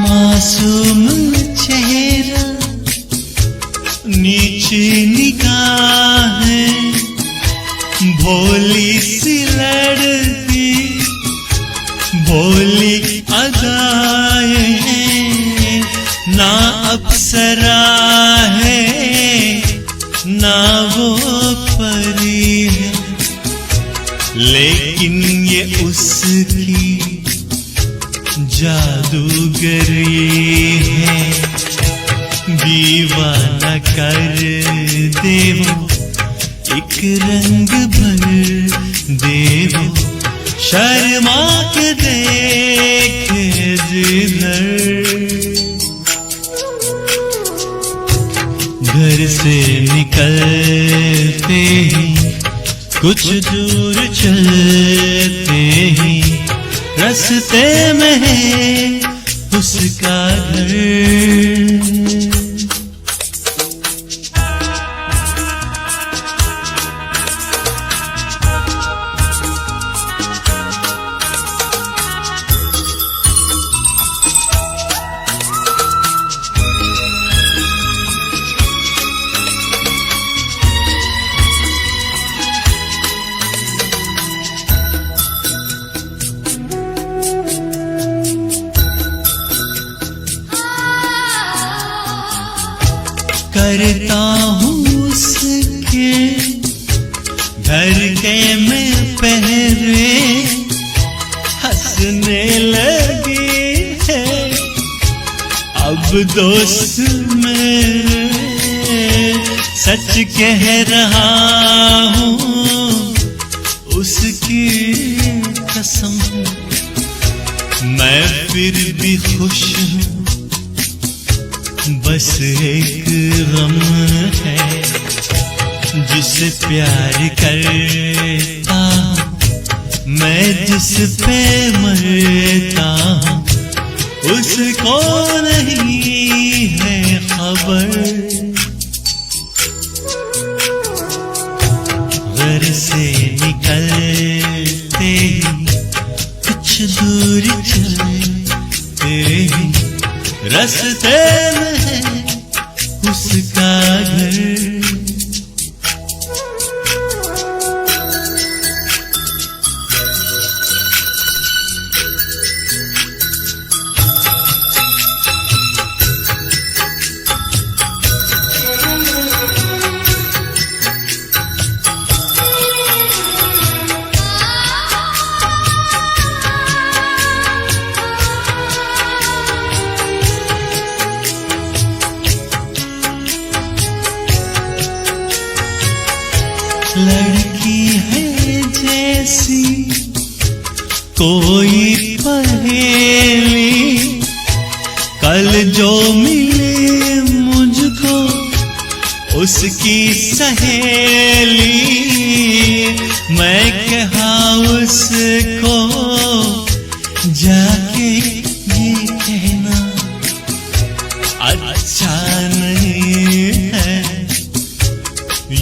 मासूम चेहरा नीचे निगाहें भोली सी लड़की भोली अदाएं ना अप्सरा है ना वो परी है लेकिन ये उसकी जादूगरी है। दीवाना कर दे वो एक रंग भर दे वो शर्मा के देखे जिधर। घर से निकलते ही कुछ दूर चलते ही रास्ते में है उसका घर। करता हूँ उसके घर के में पहरे हंसने लगी है अब दोस्त मेरे। सच कह रहा हूँ उसकी कसम मैं फिर भी खुश हूँ बस एक गम है जिसे प्यार करता मैं जिस पे मरता हूँ उसको नहीं है खबर। घर से निकलते ही कुछ दूर चलते ही रास्ते में है उसका घर। लड़की है जैसी कोई पहेली कल जो मिले मुझको की सहेली, मैं कहा उसको जाके ये कहना अच्छा नहीं है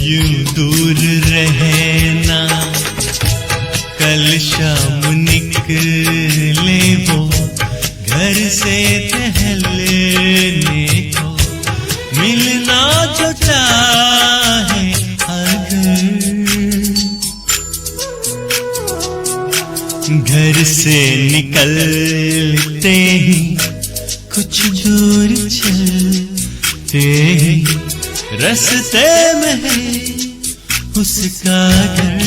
यूं दूर रहना। कल शाम निकले वो घर से टहलने को, मिलना जो चाहे अगर घर से निकलते ही कुछ दूर चलते ही रास्ते में है उसका घर।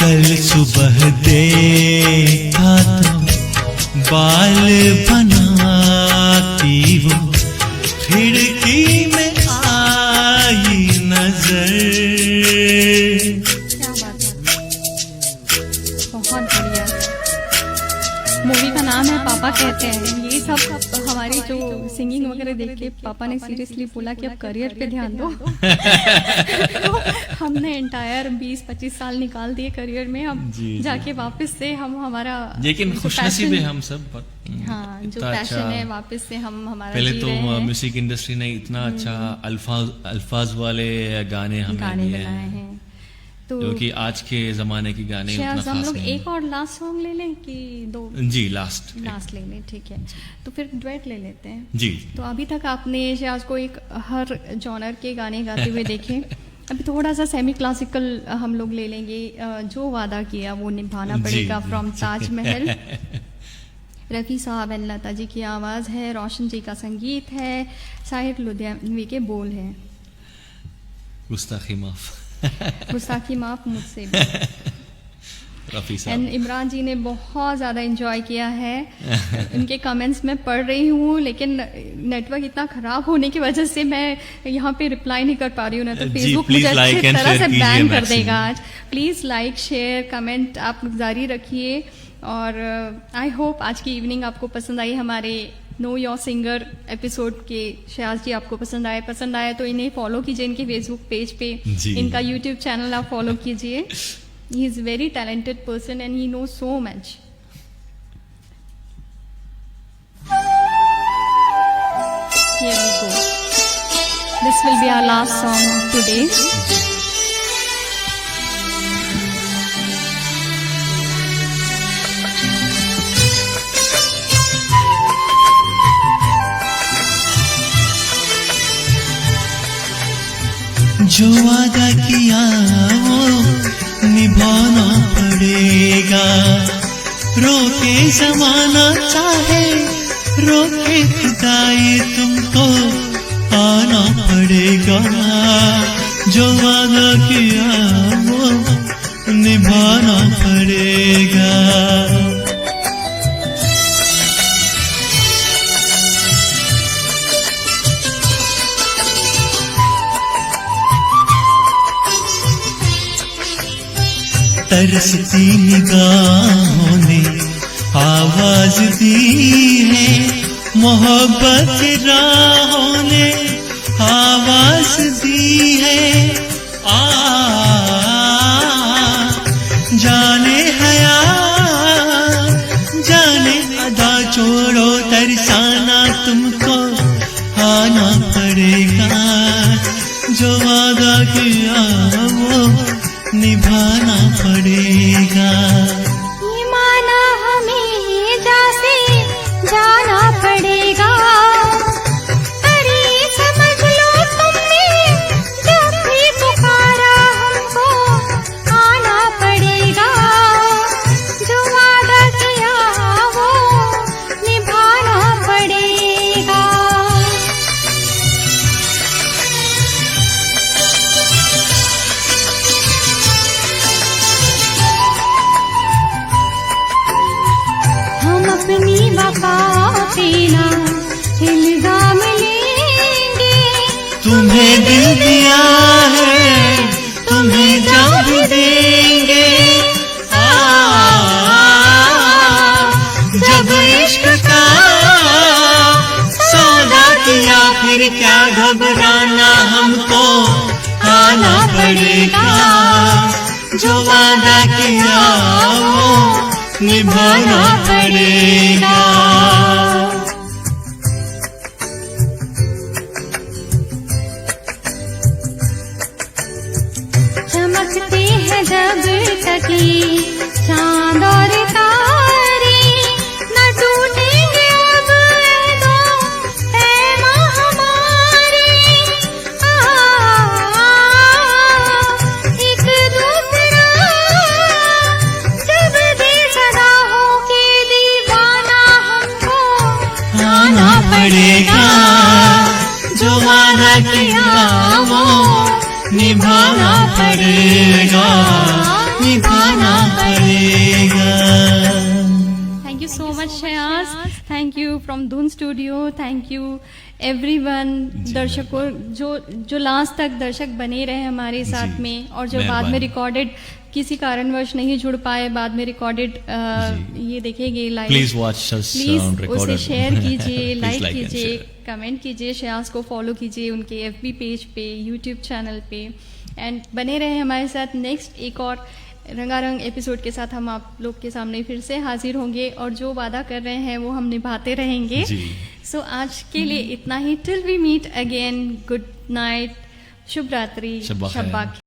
कल सुबह देखा तो बाल बनाती वो खिड़की में आई नजर। क्या बात है, बहुत बढ़िया। मूवी का नाम है पापा कहते हैं। ये सब हमारी जो सिंगिंग वगैरह देख के पापा ने सीरियसली बोला कि अब करियर पे ध्यान दो। तो हमने एंटायर 20-25 साल निकाल दिए करियर में, अब जाके वापस से हम हमारा, लेकिन खुशनसीब है हम सब। हाँ, जो पैशन है वापस से हम हमारा पहले जी तो रहे हैं। म्यूजिक इंडस्ट्री ने इतना अच्छा अल्फाज वाले गाने हमें गाने दिए बनाए हैं, हैं। तो जो कि आज के जमाने के गाने उतना शायद हम खास लोग नहीं एक और लास्ट सॉन्ग ले लें कि दो? जी लास्ट ले लें, ठीक है। तो फिर ड्वेट ले लेते हैं। जी। तो अभी तक आपने शायद को एक हर जॉनर के गाने गाते हुए देखे। अभी थोड़ा सा सेमी क्लासिकल हम लोग ले लेंगे। जो वादा किया वो निभाना पड़ेगा, फ्रॉम ताजमहल। रफ़ी साहब एंड लता जी की आवाज़ है, रोशन जी का संगीत है, साहिर लुधियानवी के बोल हैं। गुस्ताखी माफ। गुस्ताखी माफ मुझसे भी। रफ़ी एंड साहब इमरान जी ने बहुत ज़्यादा एंजॉय किया है। उनके कमेंट्स मैं पढ़ रही हूँ, लेकिन नेटवर्क इतना ख़राब होने की वजह से मैं यहाँ पे रिप्लाई नहीं कर पा रही हूँ ना, तो जी, फेसबुक please मुझे like अच्छी and तरह share से कीजिए बैन कर maximum। देगा आज। प्लीज़ लाइक शेयर कमेंट आप जारी रखिए। और आई होप आज की इवनिंग आपको पसंद आई। हमारे नो योर सिंगर एपिसोड के शयाज जी आपको पसंद आया तो इन्हें फॉलो कीजिए, इनके फेसबुक पेज पे, जी। इनका यूट्यूब चैनल आप फॉलो कीजिए। He is very talented person and he know so much. Here we go. This will be our last song of today. जो वादा किया वो निभाना पड़ेगा, रोके जमाना चाहे रोके खुदाई तुमको आना पड़ेगा। जो वादा किया वो निभाना पड़ेगा। तरसती निगाहों ने आवाज दी है, मोहब्बत की राहों ने आवाज दी है। जाने हया जाने अदा छोड़ो तरसाना तुमको आना पड़ेगा। जो वादा किया वो निभाना पड़ेगा। ये माना हमें जैसे जाना पड़ेगा। अरे समझ लो तुमने जब भी पुकारा हमको आना पड़ेगा। जो वादा किया वो निभाना पड़ेगा। अपनी वफा पड़ेगा, जो वादा किया वो निभाना पड़ेगा। चमकते हैं जब तकी चांद और तारे, न टूटेंगे अब ये दो पैमा हमारे। एक दूसरा जब दे सदा हो के दीवाना हमको आना पड़ेगा, जो वादा किया वो निभाना पड़ेगा, निभाना पड़ेगा। Thank you so much Shreyas, thank you from Dhun studio, thank you everyone. दर्शकों जो लास्ट तक दर्शक बने रहे हमारे साथ में, और जो बाद में रिकॉर्डेड किसी कारणवश नहीं जुड़ पाए, बाद में रिकॉर्डेड ये देखेंगे live, Please watch us on please recorded. उसे शेयर कीजिए, Please लाइक like and कीजिए, share. कमेंट कीजिए, श्रेयास को फॉलो कीजिए उनके FB पेज पे, YouTube चैनल पे, एंड बने रहे हमारे साथ। नेक्स्ट एक और रंगारंग एपिसोड के साथ हम आप लोग के सामने फिर से हाजिर होंगे, और जो वादा कर रहे हैं वो हम निभाते रहेंगे। जी। सो आज के लिए इतना ही। Till we meet again, good night, शुभ रात्रि, शब्बा खैर। शब्बा खैर।